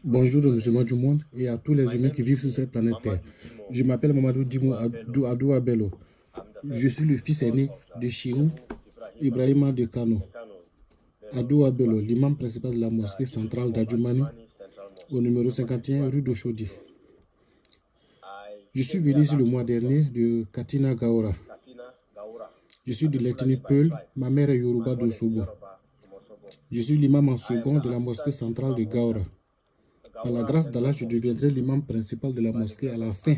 Bonjour aux musulmans du monde et à tous les humains qui vivent sur cette planète Terre. Je m'appelle Mamadou Dimo Adou Abello. Je suis le fils aîné de Chirou Ibrahima de Kano. Adou Abello, l'imam principal de la mosquée centrale d'Adjoumani, au numéro 51 rue d'Ochodi. Je suis venu ici le mois dernier de Katina Gaora. Je suis de l'ethnie Peul, ma mère est Yoruba de Sobo. Je suis l'imam en second de la mosquée centrale de Gaora. Par la grâce d'Allah, je deviendrai l'imam principal de la mosquée à la fin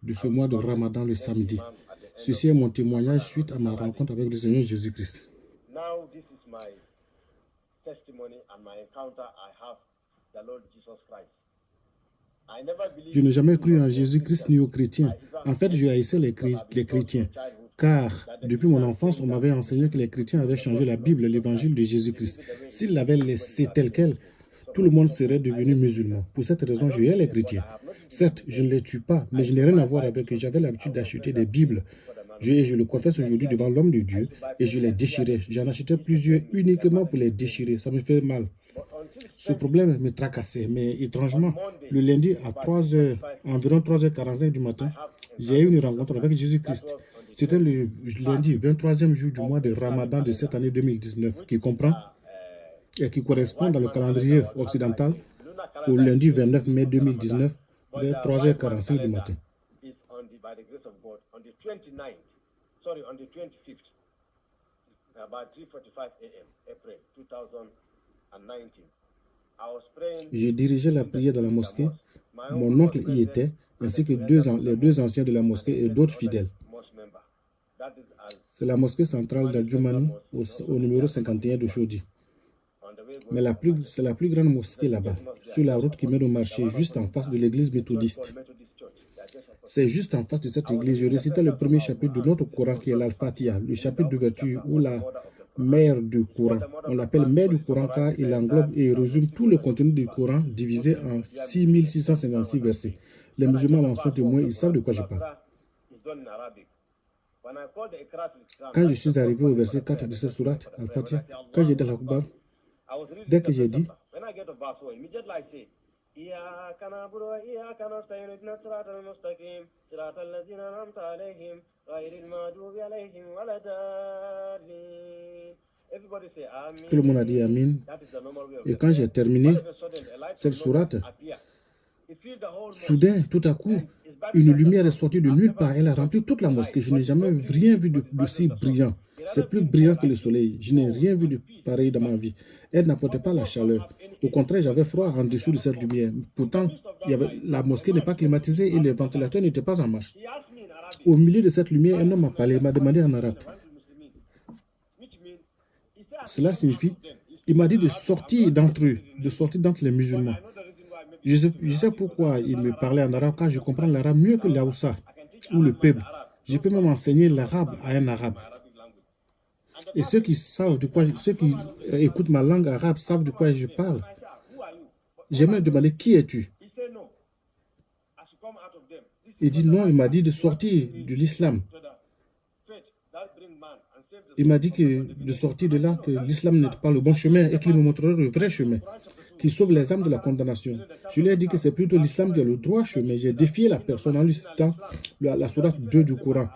de ce mois de Ramadan le samedi. Ceci est mon témoignage suite à ma rencontre avec le Seigneur Jésus-Christ. Je n'ai jamais cru en Jésus-Christ ni aux chrétiens. En fait, je haïssais les chrétiens. Car depuis mon enfance, on m'avait enseigné que les chrétiens avaient changé la Bible, l'évangile de Jésus-Christ. S'ils l'avaient laissé tel quel, tout le monde serait devenu musulman. Pour cette raison, je hais les chrétiens. Certes, je ne les tue pas, mais je n'ai rien à voir avec eux. J'avais l'habitude d'acheter des Bibles. Je le confesse aujourd'hui devant l'homme de Dieu et je les déchirais. J'en achetais plusieurs uniquement pour les déchirer. Ça me fait mal. Ce problème me tracassait, mais étrangement, le lundi à 3h, environ 3h45 du matin, j'ai eu une rencontre avec Jésus-Christ. C'était le lundi, 23e jour du mois de Ramadan de cette année 2019, qui comprend et qui correspond dans le calendrier occidental au lundi 29 mai 2019 vers 3h45 du matin. Je dirigeais la prière dans la mosquée. Mon oncle y était, ainsi que les deux anciens de la mosquée et d'autres fidèles. C'est la mosquée centrale d'Adjoumani au numéro 51 de Chodi. Mais c'est la plus grande mosquée là-bas, sur la route qui mène au marché, juste en face de l'église méthodiste. C'est juste en face de cette église. Je récitais le premier chapitre de notre Coran qui est l'Al-Fatiha, le chapitre d'ouverture ou la mère du Coran. On l'appelle mère du Coran car il englobe et résume tout le contenu du Coran divisé en 6656 versets. Les musulmans en sont témoins, ils savent de quoi je parle. Quand je suis arrivé au verset 4 de cette sourate, Al-Fatiha, quand j'ai dit l'Akbar, dès que j'ai dit, tout le monde a dit Amin. Et quand j'ai terminé cette sourate, soudain, tout à coup, une lumière est sortie de nulle part. Elle a rempli toute la mosquée. Je n'ai jamais rien vu de si brillant. C'est plus brillant que le soleil. Je n'ai rien vu de pareil dans ma vie. Elle n'apportait pas la chaleur. Au contraire, j'avais froid en dessous de cette lumière. Pourtant, la mosquée n'est pas climatisée et les ventilateurs n'étaient pas en marche. Au milieu de cette lumière, un homme m'a parlé, il m'a demandé en arabe. Cela signifie, il m'a dit de sortir d'entre eux, de sortir d'entre les musulmans. Je sais pourquoi il me parlait en arabe, car je comprends l'arabe mieux que l'Aoussa ou le peuple. Je peux même enseigner l'arabe à un arabe. Et ceux qui écoutent ma langue arabe savent de quoi je parle. J'aimerais demander qui es-tu? Il dit non, il m'a dit de sortir de l'islam. Il m'a dit de sortir de là, que l'islam n'est pas le bon chemin et qu'il me montrerait le vrai chemin, qui sauve les âmes de la condamnation. Je lui ai dit que c'est plutôt l'islam qui est le droit chemin. J'ai défié la personne en lui citant la sourate 2 du Coran.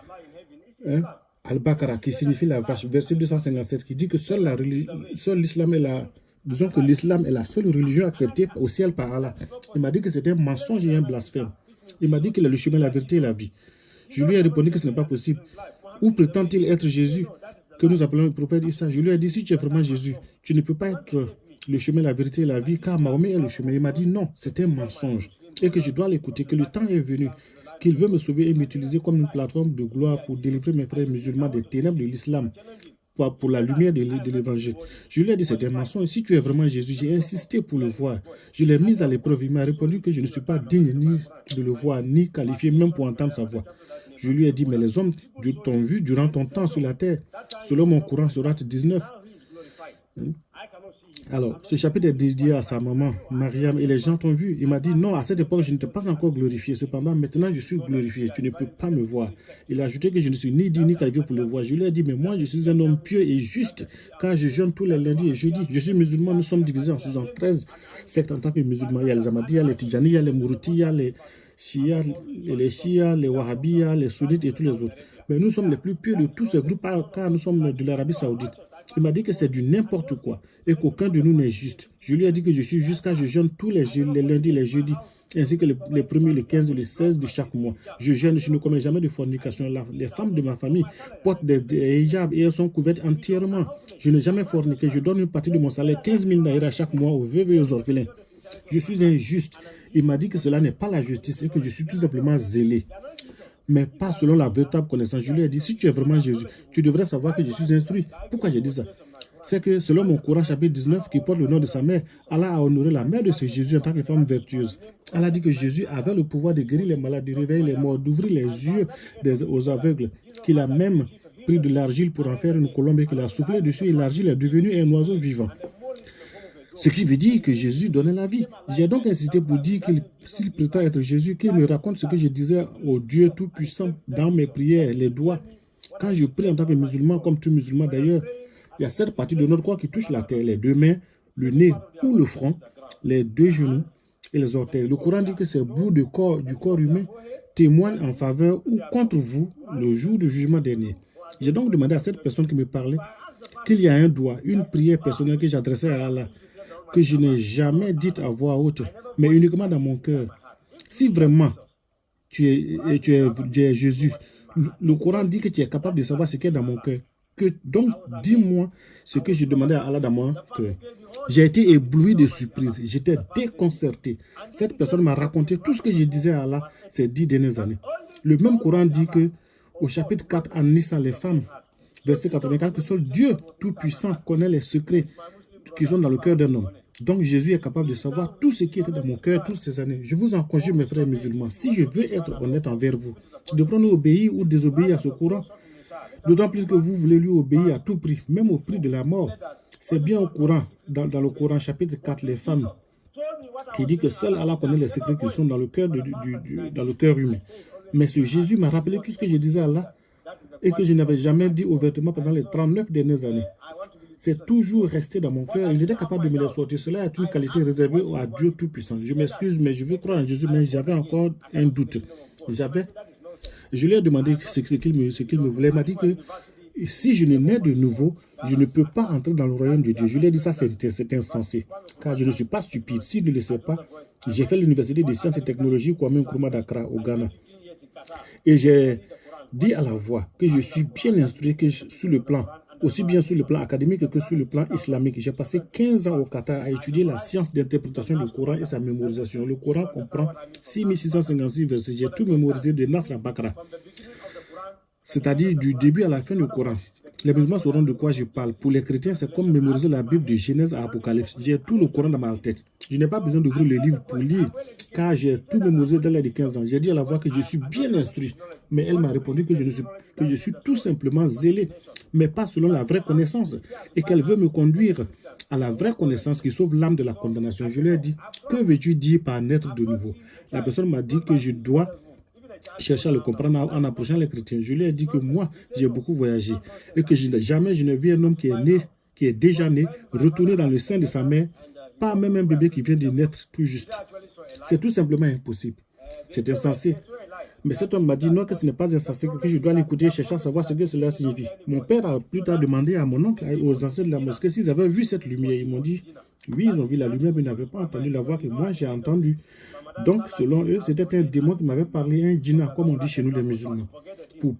Al-Baqarah, qui signifie la vache, verset 257, qui dit que seul l'islam est disons que l'islam est la seule religion acceptée au ciel par Allah. Il m'a dit que c'était un mensonge et un blasphème. Il m'a dit qu'il est le chemin, la vérité et la vie. Je lui ai répondu que ce n'est pas possible. Où prétend-il être Jésus, que nous appelons le prophète Issa? Je lui ai dit, si tu es vraiment Jésus, tu ne peux pas être le chemin, la vérité et la vie, car Mahomet est le chemin. Il m'a dit non, c'est un mensonge et que je dois l'écouter, que le temps est venu, qu'il veut me sauver et m'utiliser comme une plateforme de gloire pour délivrer mes frères musulmans des ténèbres de l'islam, pour la lumière de l'évangile. Je lui ai dit c'est un mensonge. Si tu es vraiment Jésus, j'ai insisté pour le voir. Je l'ai mis à l'épreuve. Il m'a répondu que je ne suis pas digne ni de le voir, ni qualifié même pour entendre sa voix. Je lui ai dit, mais les hommes t'ont vu durant ton temps sur la terre, selon mon Coran, sourate 19. Alors, ce chapitre est dédié à sa maman, Mariam, et les gens t'ont vu. Il m'a dit, non, à cette époque, je n'étais pas encore glorifié. Cependant, maintenant, je suis glorifié. Tu ne peux pas me voir. Il a ajouté que je ne suis ni digne ni qualifié pour le voir. Je lui ai dit, mais moi, je suis un homme pieux et juste, car je jeûne tous les lundis et jeudis. Je suis musulman, nous sommes divisés en 73 sectes en tant que musulmans. Il y a les Ahmadis, il y a les Tidjani, il y a les Mouroutis, il y a les Shia, les Wahhabis, les Sunnites et tous les autres. Mais nous sommes les plus pieux de tous ces groupes, car nous sommes de l'Arabie Saoudite. Il m'a dit que c'est du n'importe quoi et qu'aucun de nous n'est juste. Je lui ai dit que je suis juste car je jeûne tous les lundis, les jeudis, ainsi que les premiers, les 15 et les 16 de chaque mois. Je jeûne, je ne commets jamais de fornication. Les femmes de ma famille portent des hijabs et elles sont couvertes entièrement. Je n'ai jamais forniqué. Je donne une partie de mon salaire, 15 000 naira chaque mois aux veuves et aux orphelins. Je suis injuste. Il m'a dit que cela n'est pas la justice et que je suis tout simplement zélé, mais pas selon la véritable connaissance. Je lui ai dit, si tu es vraiment Jésus, tu devrais savoir que je suis instruit. Pourquoi j'ai dit ça? C'est que selon mon Coran chapitre 19, qui porte le nom de sa mère, Allah a honoré la mère de ce Jésus en tant que femme vertueuse. Allah dit que Jésus avait le pouvoir de guérir les malades, de réveiller les morts, d'ouvrir les yeux aux aveugles, qu'il a même pris de l'argile pour en faire une colombe et qu'il a soufflé dessus et l'argile est devenue un oiseau vivant. Ce qui veut dire que Jésus donnait la vie. J'ai donc insisté pour dire qu'il, s'il prétend être Jésus, qu'il me raconte ce que je disais au Dieu Tout-Puissant dans mes prières, les doigts. Quand je prie en tant que musulman, comme tout musulman d'ailleurs, il y a cette partie de notre corps qui touche la terre, les deux mains, le nez ou le front, les deux genoux et les orteils. Le Coran dit que ces bouts du corps humain témoignent en faveur ou contre vous le jour du jugement dernier. J'ai donc demandé à cette personne qui me parlait qu'il y a un doigt, une prière personnelle que j'adressais à Allah, que je n'ai jamais dite à voix haute, mais uniquement dans mon cœur. Si vraiment tu es Jésus, le Coran dit que tu es capable de savoir ce qui est dans mon cœur. Donc, dis-moi ce que je demandais à Allah dans mon cœur. J'ai été ébloui de surprise, j'étais déconcerté. Cette personne m'a raconté tout ce que je disais à Allah ces 10 dernières années. Le même Coran dit que, au chapitre 4, en Nissa, les femmes, verset 84, que seul Dieu Tout-Puissant connaît les secrets qui sont dans le cœur d'un homme. Donc Jésus est capable de savoir tout ce qui était dans mon cœur toutes ces années. Je vous en conjure, mes frères musulmans, si je veux être honnête envers vous, devrons-nous obéir ou désobéir à ce Coran? D'autant plus que vous voulez lui obéir à tout prix, même au prix de la mort. C'est bien au Coran, dans le Coran chapitre 4, les femmes, qui dit que seul Allah connaît les secrets qui sont dans le cœur, dans le cœur humain. Mais ce Jésus m'a rappelé tout ce que je disais à Allah et que je n'avais jamais dit ouvertement pendant les 39 dernières années. C'est toujours resté dans mon cœur et j'étais capable de me les sortir. Cela est une qualité réservée à Dieu Tout-Puissant. Je m'excuse, mais je veux croire en Jésus, mais j'avais encore un doute. Je lui ai demandé ce qu'il me voulait. Il m'a dit que si je ne nais de nouveau, je ne peux pas entrer dans le royaume de Dieu. Je lui ai dit ça, c'est insensé, car je ne suis pas stupide. S'il ne le sait pas, j'ai fait l'université des sciences et technologies Kwame Nkrumah d'Accra, au Ghana. Et j'ai dit à la voix que je suis bien instruit que sur le plan, aussi bien sur le plan académique que sur le plan islamique. J'ai passé 15 ans au Qatar à étudier la science d'interprétation du Coran et sa mémorisation. Le Coran comprend 6656 versets. J'ai tout mémorisé de Nasr al-Baqarah, c'est-à-dire du début à la fin du Coran. Les musulmans sauront de quoi je parle. Pour les chrétiens, c'est comme mémoriser la Bible de Genèse à Apocalypse. J'ai tout le Coran dans ma tête. Je n'ai pas besoin d'ouvrir le livre pour lire, car j'ai tout mémorisé dans l'âge de 15 ans. J'ai dit à la voix que je suis bien instruit, mais elle m'a répondu que je suis tout simplement zélé, mais pas selon la vraie connaissance, et qu'elle veut me conduire à la vraie connaissance qui sauve l'âme de la condamnation. Je lui ai dit, que veux-tu dire par naître de nouveau? La personne m'a dit que je dois chercher à le comprendre en approchant les chrétiens. Je lui ai dit que moi, j'ai beaucoup voyagé et que jamais je n'ai vu un homme qui est déjà né, retourner dans le sein de sa mère, pas même un bébé qui vient de naître tout juste. C'est tout simplement impossible. C'est insensé. Mais cet homme m'a dit non, que ce n'est pas insensé, que je dois l'écouter et chercher à savoir ce que cela signifie. Mon père a plus tard demandé à mon oncle, aux anciens de la mosquée, s'ils avaient vu cette lumière. Ils m'ont dit, oui, ils ont vu la lumière, mais ils n'avaient pas entendu la voix que moi j'ai entendue. Donc, selon eux, c'était un démon qui m'avait parlé, un djinna, comme on dit chez nous les musulmans, pour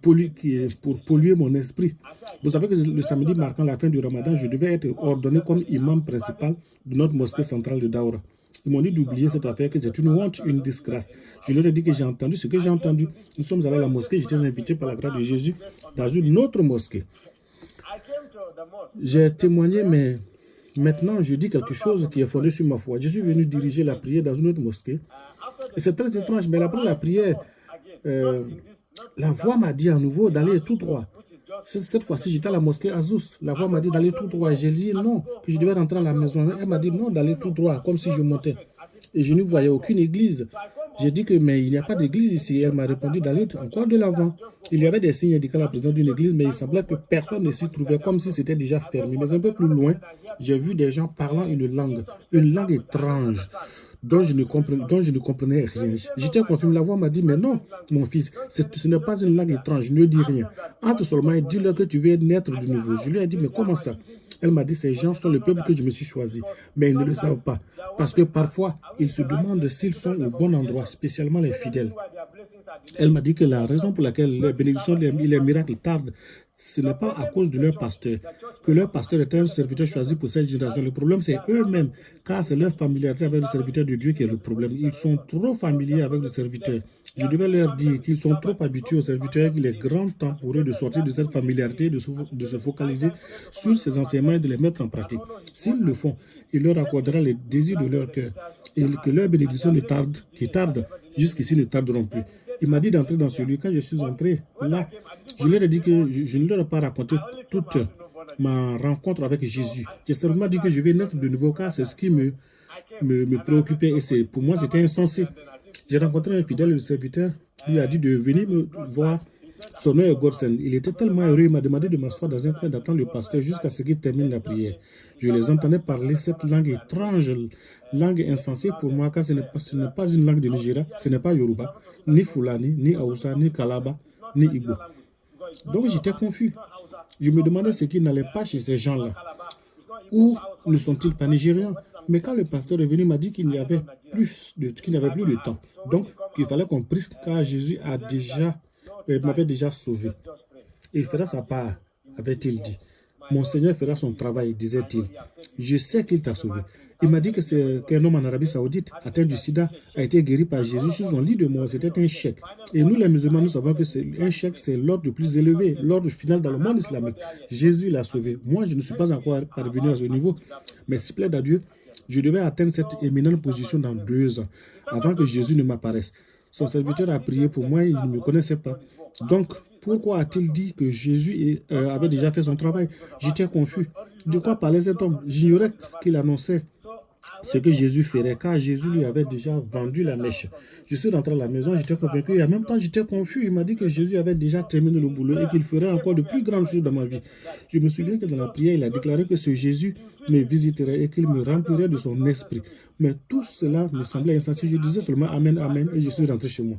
polluer mon esprit. Vous savez que le samedi marquant la fin du Ramadan, je devais être ordonné comme imam principal de notre mosquée centrale de Daoura. Ils m'ont dit d'oublier cette affaire, que c'est une honte, une disgrâce. Je leur ai dit que j'ai entendu ce que j'ai entendu. Nous sommes allés à la mosquée, j'étais invité par la grâce de Jésus dans une autre mosquée. J'ai témoigné, mais maintenant je dis quelque chose qui est fondé sur ma foi. Je suis venu diriger la prière dans une autre mosquée. Et c'est très étrange, mais après la prière, la voix m'a dit à nouveau d'aller tout droit. Cette fois-ci, j'étais à la mosquée Azous. La voix m'a dit d'aller tout droit. J'ai dit non, que je devais rentrer à la maison. Elle m'a dit non, d'aller tout droit, comme si je montais. Et je ne voyais aucune église. J'ai dit que mais il n'y a pas d'église ici. Elle m'a répondu d'aller encore de l'avant. Il y avait des signes indiquant la présence d'une église, mais il semblait que personne ne s'y trouvait, comme si c'était déjà fermé. Mais un peu plus loin, j'ai vu des gens parlant une langue étrange, dont je ne comprenais rien. J'étais confirmé. La voix m'a dit, mais non, mon fils, ce n'est pas une langue étrange, ne dis rien. Entre seulement et dis-leur que tu veux naître de nouveau. Je lui ai dit, mais comment ça? Elle m'a dit, ces gens sont le peuple que je me suis choisi, mais ils ne le savent pas. Parce que parfois, ils se demandent s'ils sont au bon endroit, spécialement les fidèles. Elle m'a dit que la raison pour laquelle les bénédictions et les miracles tardent, ce n'est pas à cause de leur pasteur, que leur pasteur était un serviteur choisi pour cette génération. Le problème, c'est eux-mêmes, car c'est leur familiarité avec le serviteur de Dieu qui est le problème. Ils sont trop familiers avec le serviteur. Je devais leur dire qu'ils sont trop habitués au serviteur et qu'il est grand temps pour eux de sortir de cette familiarité, de se focaliser sur ces enseignements et de les mettre en pratique. S'ils le font, il leur accordera les désirs de leur cœur et que leurs bénédictions qui tardent jusqu'ici ne tarderont plus. Il m'a dit d'entrer dans ce lieu. Quand je suis entré là, je leur ai dit que je ne leur ai pas raconté toute ma rencontre avec Jésus. J'ai seulement dit que je vais naître de nouveau car c'est ce qui me préoccupait et pour moi c'était insensé. J'ai rencontré un fidèle serviteur, lui a dit de venir me voir. Son nom est Godsen. Il était tellement heureux, il m'a demandé de m'asseoir dans un coin d'attendre le pasteur jusqu'à ce qu'il termine la prière. Je les entendais parler cette langue étrange, langue insensée pour moi, car ce n'est pas une langue de Nigeria, ce n'est pas Yoruba, ni Fulani, ni Hausa, ni Kalaba, ni Igbo. Donc j'étais confus. Je me demandais ce qui n'allait pas chez ces gens-là. Ou ne sont-ils pas nigérians? Mais quand le pasteur est venu, il m'a dit qu'il n'y avait plus de temps. Donc, il fallait qu'on prie car Jésus m'avait déjà sauvé. Il fera sa part, avait-il dit. Mon Seigneur fera son travail, disait-il. Je sais qu'il t'a sauvé. Il m'a dit qu'un homme en Arabie Saoudite, atteint du sida, a été guéri par Jésus sur son lit de mort. C'était un chèque. Et nous, les musulmans, nous savons que un chèque, c'est l'ordre le plus élevé, l'ordre final dans le monde islamique. Jésus l'a sauvé. Moi, je ne suis pas encore parvenu à ce niveau. Mais s'il plaît à Dieu, je devais atteindre cette éminente position dans 2 ans, avant que Jésus ne m'apparaisse. Son serviteur a prié pour moi, il ne me connaissait pas. Donc, pourquoi a-t-il dit que Jésus avait déjà fait son travail? J'étais confus. De quoi parlait cet homme? J'ignorais qu'il annonçait ce que Jésus ferait, car Jésus lui avait déjà vendu la mèche. Je suis rentré à la maison, j'étais convaincu, et en même temps, j'étais confus. Il m'a dit que Jésus avait déjà terminé le boulot et qu'il ferait encore de plus grandes choses dans ma vie. Je me souviens que dans la prière, il a déclaré que ce Jésus me visiterait et qu'il me remplirait de son esprit. Mais tout cela me semblait insensé. Je disais seulement Amen, Amen, et je suis rentré chez moi.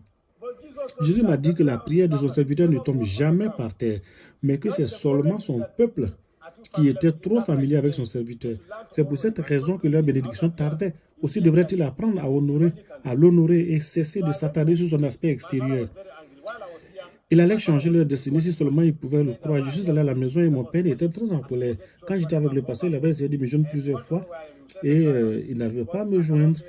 Jésus m'a dit que la prière de son serviteur ne tombe jamais par terre, mais que c'est seulement son peuple qui était trop familier avec son serviteur. C'est pour cette raison que leur bénédiction tardait. Aussi devrait-il apprendre à l'honorer et cesser de s'attarder sur son aspect extérieur. Il allait changer leur destinée si seulement il pouvait le croire. Je suis allé à la maison et mon père était très en colère. Quand j'étais avec le pasteur, il avait essayé de me joindre plusieurs fois et il n'arrivait pas à me joindre.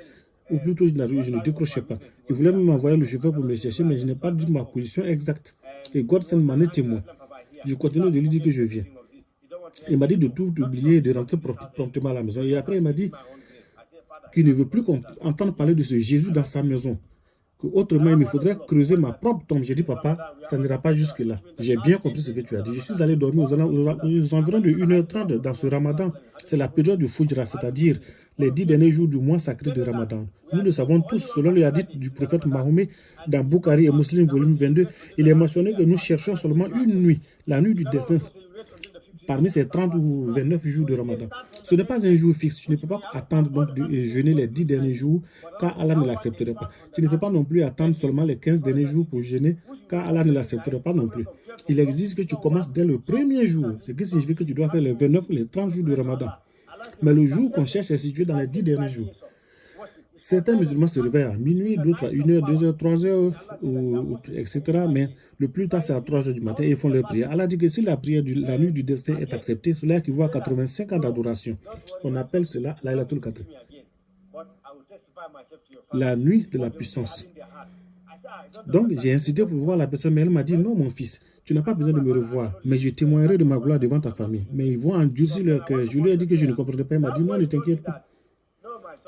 Ou plutôt, je ne décrochais pas. Il voulait même m'envoyer le chauffeur pour me chercher, mais je n'ai pas dit ma position exacte. Et Godson m'en est témoin. Je continue de lui dire que je viens. Il m'a dit de tout oublier et de rentrer promptement à la maison. Et après, il m'a dit qu'il ne veut plus entendre parler de ce Jésus dans sa maison. Que autrement, il me faudrait creuser ma propre tombe. J'ai dit, papa, ça n'ira pas jusque-là. J'ai bien compris ce que tu as dit. Je suis allé dormir aux environs de 1h30 dans ce ramadan. C'est la période du Fujra, c'est-à-dire les 10 derniers jours du mois sacré de Ramadan. Nous le savons tous, selon le hadith du prophète Mahomet, dans Bukhari et Muslim, volume 22, il est mentionné que nous cherchons seulement une nuit, la nuit du défunt, parmi ces 30 ou 29 jours de Ramadan. Ce n'est pas un jour fixe. Tu ne peux pas attendre donc de jeûner les 10 derniers jours, car Allah ne l'accepterait pas. Tu ne peux pas non plus attendre seulement les 15 derniers jours pour jeûner, car Allah ne l'accepterait pas non plus. Il exige que tu commences dès le premier jour, ce qui signifie que tu dois faire les 29 ou les 30 jours de Ramadan. Mais le jour qu'on cherche est situé dans les 10 derniers jours. Certains musulmans se réveillent à minuit, d'autres à 1h, 2h, 3h, etc. Mais le plus tard, c'est à 3h du matin et ils font leur prière. Allah dit que si la prière de la nuit du destin est acceptée, cela équivaut à 85 ans d'adoration. On appelle cela Laylatul Qadr. La nuit de la puissance. Donc, j'ai incité pour voir la personne, mais elle m'a dit, non, mon fils, tu n'as pas besoin de me revoir, mais je témoignerai de ma gloire devant ta famille. Mais ils vont endurcir leur cœur. Je lui ai dit que je ne comprenais pas. Il m'a dit, non, ne t'inquiète pas.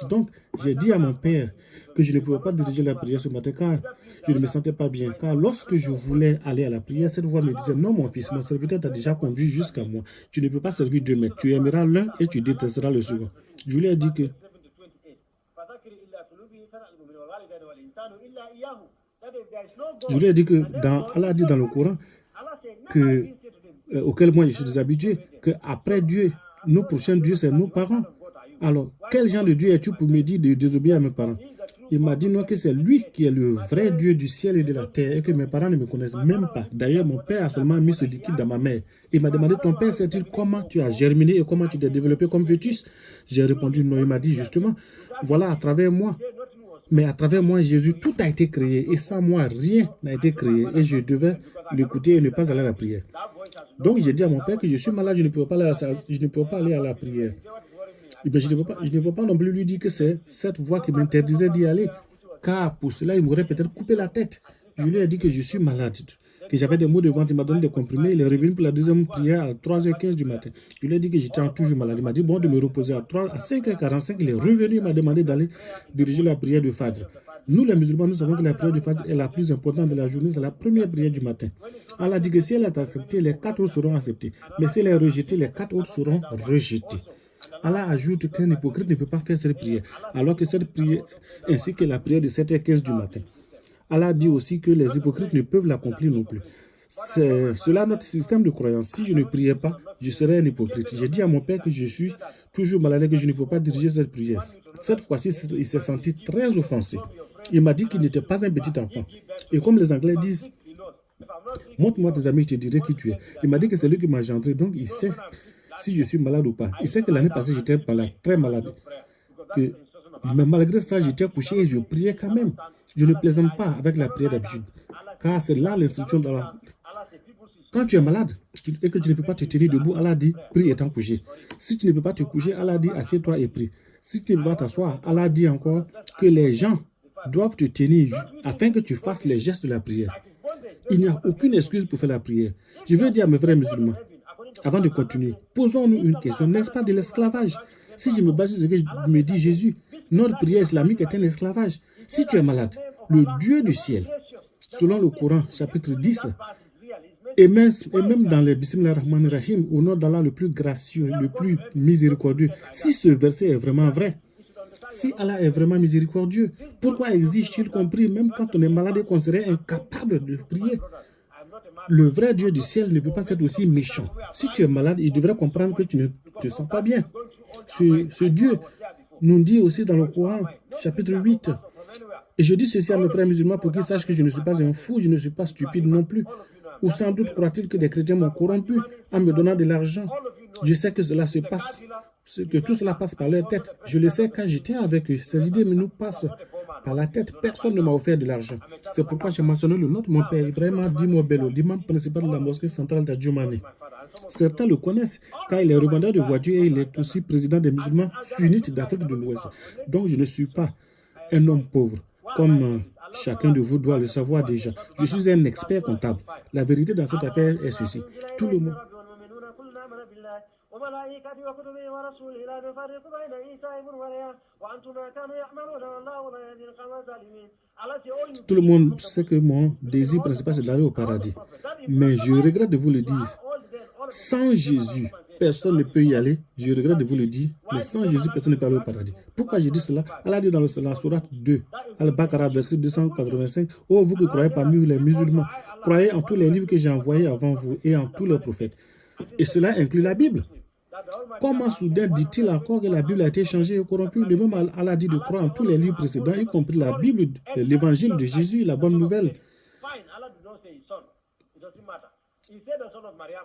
Donc, j'ai dit à mon père que je ne pouvais pas diriger la prière ce matin car je ne me sentais pas bien. Car lorsque je voulais aller à la prière, cette voix me disait, non mon fils, mon serviteur t'a déjà conduit jusqu'à moi. Tu ne peux pas servir deux maîtres. Tu aimeras l'un et tu détesteras le second. Je lui ai dit que Allah dit dans le Coran que, auquel moi je suis déshabitué, que après Dieu, nos prochains dieux, c'est nos parents. Alors, quel genre de Dieu es-tu pour me dire de désobéir à mes parents? Il m'a dit non, que c'est lui qui est le vrai Dieu du ciel et de la terre et que mes parents ne me connaissent même pas. D'ailleurs, mon père a seulement mis ce liquide dans ma mère. Il m'a demandé, ton père sait-il comment tu as germiné et comment tu t'es développé comme fœtus? J'ai répondu non. Il m'a dit justement, voilà, à travers moi. Mais à travers moi, Jésus, tout a été créé. Et sans moi, rien n'a été créé. Et je devais l'écouter et ne pas aller à la prière. Donc, j'ai dit à mon père que je suis malade, je ne peux pas aller à la prière. Et bien, je ne peux pas non plus lui dire que c'est cette voix qui m'interdisait d'y aller. Car pour cela, il m'aurait peut-être coupé la tête. Je lui ai dit que je suis malade, que j'avais des maux de ventre. Il m'a donné des comprimés. Il est revenu pour la deuxième prière à 3h15 du matin. Je lui ai dit que j'étais toujours malade. Il m'a dit bon de me reposer à 5h45. Il est revenu. Il m'a demandé d'aller diriger la prière du Fajr. Nous, les musulmans, nous savons que la prière du Fajr est la plus importante de la journée. C'est la première prière du matin. Allah dit que si elle est acceptée, les 4 autres seront acceptés. Mais si elle est rejetée, les 4 autres seront rejetés. Allah ajoute qu'un hypocrite ne peut pas faire cette prière, alors que cette prière, ainsi que la prière de 7h15 du matin. Allah dit aussi que les hypocrites ne peuvent l'accomplir non plus. C'est cela notre système de croyance. Si je ne priais pas, je serais un hypocrite. J'ai dit à mon père que je suis toujours malade et que je ne peux pas diriger cette prière. Cette fois-ci, il s'est senti très offensé. Il m'a dit qu'il n'était pas un petit enfant. Et comme les Anglais disent, montre-moi tes amis, je te dirai qui tu es. Il m'a dit que c'est lui qui m'a engendré, donc il sait si je suis malade ou pas. Il sait que l'année passée, j'étais malade, très malade. Mais malgré ça, j'étais couché et je priais quand même. Je ne plaisante pas avec la prière d'habitude. Car c'est là l'instruction d'Allah. Quand tu es malade et que tu ne peux pas te tenir debout, Allah dit, prie étant couché. Si tu ne peux pas te coucher, Allah dit, assieds-toi et prie. Si tu ne peux pas t'asseoir, Allah dit encore que les gens doivent te tenir afin que tu fasses les gestes de la prière. Il n'y a aucune excuse pour faire la prière. Je veux dire à mes frères musulmans, avant de continuer, posons-nous une question. N'est-ce pas de l'esclavage? Si je me base sur ce que me dit Jésus, notre prière islamique est un esclavage. Si tu es malade, le Dieu du ciel, selon le Coran, chapitre 10, et même dans les Bismillah ar-Rahman ar-Rahim, au nom d'Allah le plus gracieux, le plus miséricordieux, si ce verset est vraiment vrai, si Allah est vraiment miséricordieux, pourquoi exige-t-il qu'on prie même quand on est malade et qu'on serait incapable de prier? Le vrai Dieu du ciel ne peut pas être aussi méchant. Si tu es malade, il devrait comprendre que tu ne te sens pas bien. Ce Dieu nous dit aussi dans le Coran, chapitre 8, et je dis ceci à mes frères musulmans pour qu'ils sachent que je ne suis pas un fou, je ne suis pas stupide non plus. Ou sans doute croient-ils que des chrétiens m'ont corrompu en me donnant de l'argent. Je sais que cela se passe, que tout cela passe par leur tête. Je le sais quand j'étais avec eux. Ces idées nous passent par la tête. Personne ne m'a offert de l'argent. C'est pourquoi j'ai mentionné le nom de mon père Ibrahim Dimo Bello, l'imam principal de la mosquée centrale d'Adjoumane. Certains le connaissent car il est revendeur de voitures et il est aussi président des musulmans sunnites d'Afrique de l'Ouest. Donc je ne suis pas un homme pauvre comme chacun de vous doit le savoir déjà. Je suis un expert comptable. La vérité dans cette affaire est ceci. Tout le monde. Tout le monde sait que mon désir principal c'est d'aller au paradis. Mais je regrette de vous le dire. Sans Jésus, personne ne peut y aller. Je regrette de vous le dire. Mais sans Jésus, personne ne peut aller au paradis. Pourquoi je dis cela? Allah dit dans la sourate 2, Al-Baqarah, verset 285, « Oh, vous qui croyez parmi les musulmans, croyez en tous les livres que j'ai envoyés avant vous et en tous les prophètes. » Et cela inclut la Bible. Comment soudain dit-il encore que la Bible a été changée et corrompue? Le même Allah dit de croire en tous les livres précédents, y compris la Bible, l'évangile de Jésus, la bonne nouvelle.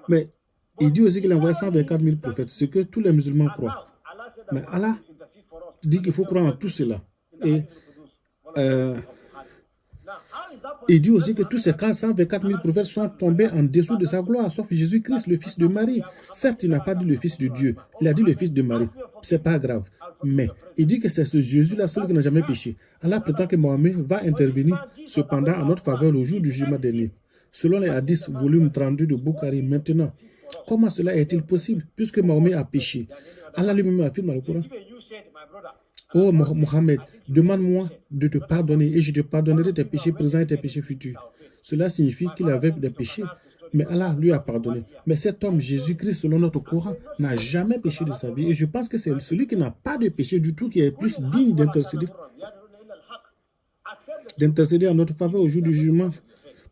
Mais il dit aussi qu'il a envoyé 124 000 prophètes, ce que tous les musulmans croient. Mais Allah dit qu'il faut croire en tout cela. Et il dit aussi que tous ces 124 000 prophètes sont tombés en dessous de sa gloire, sauf Jésus-Christ, le fils de Marie. Certes, il n'a pas dit le fils de Dieu, il a dit le fils de Marie. C'est pas grave. Mais il dit que c'est ce Jésus-là seul qui n'a jamais péché. Allah prétend que Mahomet va intervenir cependant en notre faveur le jour du jugement dernier. Selon les hadiths, volume 32 de Bukhari. Maintenant, comment cela est-il possible puisque Mahomet a péché? Allah lui-même affirme dans le Coran. Oh Mohammed, demande-moi de te pardonner et je te pardonnerai tes péchés présents et tes péchés futurs. Cela signifie qu'il avait des péchés, mais Allah lui a pardonné. Mais cet homme, Jésus-Christ, selon notre Coran, n'a jamais péché de sa vie. Et je pense que c'est celui qui n'a pas de péché du tout qui est plus digne d'intercéder en notre faveur au jour du jugement,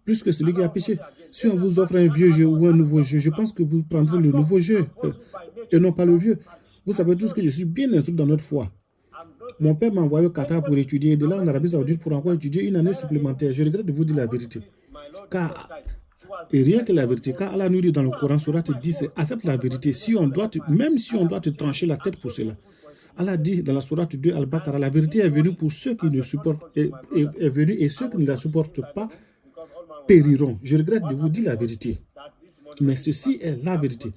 plus que celui qui a péché. Si on vous offre un vieux jeu ou un nouveau jeu, je pense que vous prendrez le nouveau jeu et non pas le vieux. Vous savez tous que je suis bien instruit dans notre foi. Mon père m'a envoyé au Qatar pour étudier, de là en Arabie Saoudite pour encore étudier une année supplémentaire. Je regrette de vous dire la vérité. Et rien que la vérité, car Allah nous dit dans le Coran, Surat 10, accepte la vérité, même si on doit te trancher la tête pour cela. Allah dit dans la Surat 2, Al-Baqarah, la vérité est venue pour ceux qui ne supportent, est venue et ceux qui ne la supportent pas périront. Je regrette de vous dire la vérité. Mais ceci est la vérité.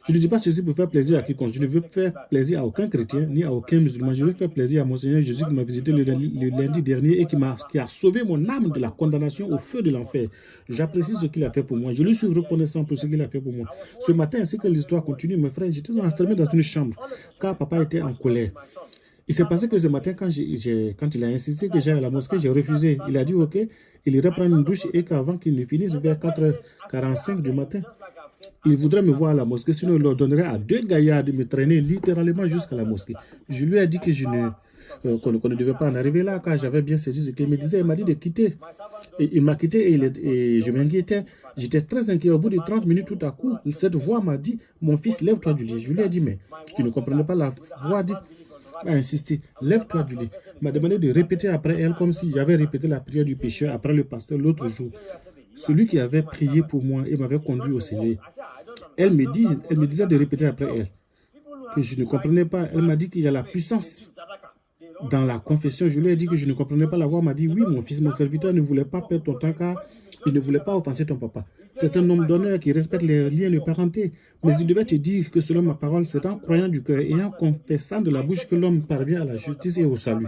Je ne dis pas ceci pour faire plaisir à quiconque. Je ne veux faire plaisir à aucun chrétien ni à aucun musulman. Je veux faire plaisir à mon Seigneur Jésus qui m'a visité le lundi dernier et qui a sauvé mon âme de la condamnation au feu de l'enfer. J'apprécie ce qu'il a fait pour moi. Je lui suis reconnaissant pour ce qu'il a fait pour moi. Ce matin, ainsi que l'histoire continue, mes frères, j'étais enfermé dans une chambre car papa était en colère. Il s'est passé que ce matin, quand il a insisté que j'aille à la mosquée, j'ai refusé. Il a dit OK, il irait prendre une douche et qu'avant qu'il ne finisse, vers 4h45 du matin, il voudrait me voir à la mosquée, sinon il leur donnerait à 2 gaillards de me traîner littéralement jusqu'à la mosquée. Je lui ai dit que qu'on ne devait pas en arriver là, car j'avais bien saisi ce qu'il me disait. Il m'a dit de quitter. Et il m'a quitté et je m'inquiétais. J'étais très inquiet. Au bout de 30 minutes, tout à coup, cette voix m'a dit, mon fils, lève-toi du lit. Je lui ai dit, mais tu ne comprenais pas la voix, a insisté, lève-toi du lit. Il m'a demandé de répéter après elle comme si j'avais répété la prière du pécheur après le pasteur l'autre jour. Celui qui avait prié pour moi et m'avait conduit au Seigneur. Elle me disait de répéter après elle, que je ne comprenais pas. Elle m'a dit qu'il y a la puissance dans la confession. Je lui ai dit que je ne comprenais pas la voix. Elle m'a dit, oui, mon fils, mon serviteur ne voulait pas perdre ton temps car il ne voulait pas offenser ton papa. C'est un homme d'honneur qui respecte les liens de parenté. Mais il devait te dire que selon ma parole, c'est en croyant du cœur et en confessant de la bouche que l'homme parvient à la justice et au salut.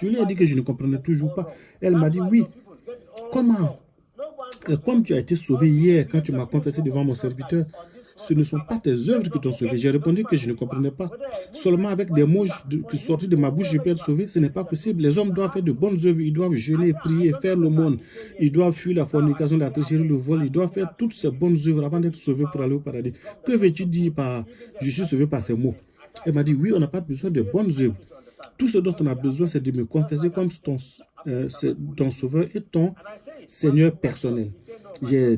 Je lui ai dit que je ne comprenais toujours pas. Elle m'a dit, oui, comment? Comme tu as été sauvé hier quand tu m'as confessé devant mon serviteur, ce ne sont pas tes œuvres qui t'ont sauvé. J'ai répondu que je ne comprenais pas. Seulement avec des mots qui sortent de ma bouche, je peux être sauvé. Ce n'est pas possible. Les hommes doivent faire de bonnes œuvres. Ils doivent jeûner, prier, faire l'aumône. Ils doivent fuir la fornication, la tricherie, le vol. Ils doivent faire toutes ces bonnes œuvres avant d'être sauvés pour aller au paradis. Que veux-tu dire par « je suis sauvé par ces mots » Elle m'a dit « oui, on n'a pas besoin de bonnes œuvres. Tout ce dont on a besoin, c'est de me confesser comme ton sauveur et ton Seigneur personnel. J'ai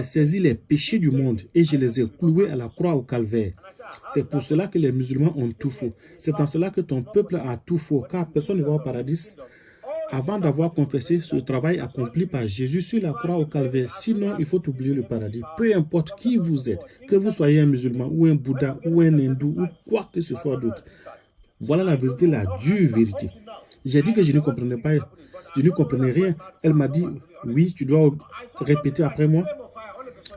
saisi les péchés du monde et je les ai cloués à la croix au calvaire. C'est pour cela que les musulmans ont tout faux. C'est en cela que ton peuple a tout faux, car personne ne va au paradis avant d'avoir confessé ce travail accompli par Jésus sur la croix au calvaire. Sinon, il faut oublier le paradis. Peu importe qui vous êtes, que vous soyez un musulman ou un bouddha ou un hindou ou quoi que ce soit d'autre. Voilà la vérité, la dure vérité. J'ai dit que je ne comprenais pas, je ne comprenais rien. Elle m'a dit, oui, tu dois répéter après moi.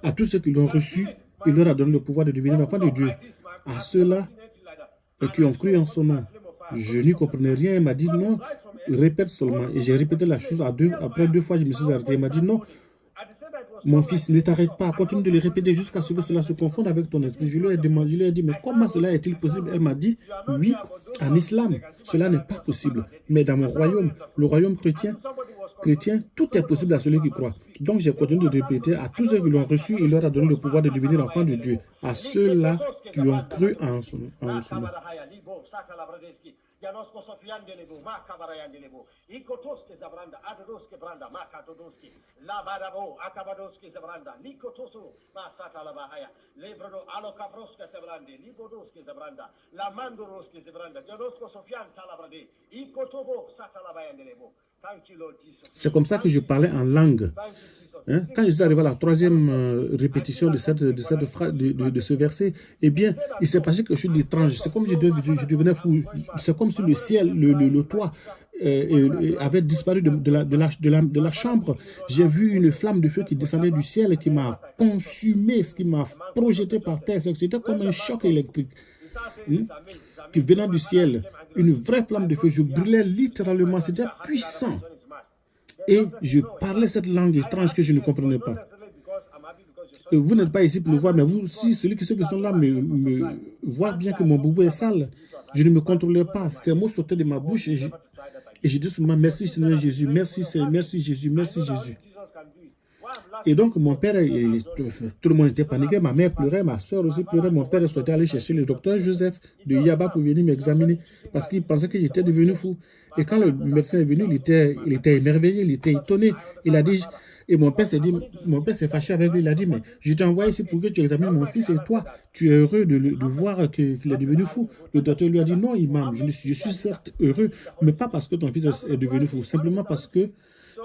À tous ceux qui l'ont reçu, il leur a donné le pouvoir de devenir l'enfant de Dieu. À ceux-là qui ont cru en son nom. Je n'y comprenais rien. Elle m'a dit non, répète seulement. Et j'ai répété la chose après 2 fois, je me suis arrêté. Elle m'a dit non, mon fils, ne t'arrête pas, continue de le répéter jusqu'à ce que cela se confonde avec ton esprit. Je lui ai demandé, je lui ai dit, mais comment cela est-il possible? Elle m'a dit, oui, en islam, cela n'est pas possible. Mais dans mon royaume, le royaume chrétien, tout est possible à celui qui croit. Donc j'ai continué de répéter à tous ceux qui l'ont reçu, il leur a donné le pouvoir de devenir enfants de Dieu. À ceux-là qui ont cru en son nom. C'est comme ça que je parlais en langue. Hein? Quand je suis arrivé à la 3e répétition de ce verset, eh bien, il s'est passé quelque chose d'étrange. C'est comme je devenais fou. C'est comme si le ciel, le toit avait disparu de la chambre. J'ai vu une flamme de feu qui descendait du ciel et qui m'a consumé, ce qui m'a projeté par terre. C'était comme un choc électrique qui venait du ciel. Une vraie flamme de feu. Je brûlais littéralement. C'était puissant. Et je parlais cette langue étrange que je ne comprenais pas. Et vous n'êtes pas ici pour le voir, mais vous, si ceux qui sont là me voient bien que mon boubou est sale, Je ne me contrôlais pas. Ces mots sortaient de ma bouche et je dis seulement merci Seigneur Jésus, merci Jésus, merci Jésus. Et donc mon père, tout le monde était paniqué, ma mère pleurait, ma soeur aussi pleurait, mon père souhaitait aller chercher le docteur Joseph de Yaba pour venir m'examiner parce qu'il pensait que j'étais devenu fou. Et quand le médecin est venu, il était émerveillé, il était étonné. Il a dit, et mon père s'est fâché avec lui, il a dit, mais je t'ai envoyé ici pour que tu examines mon fils et toi, tu es heureux de voir qu'il est devenu fou. Le docteur lui a dit, non, imam, je suis certes heureux, mais pas parce que ton fils est devenu fou, simplement parce que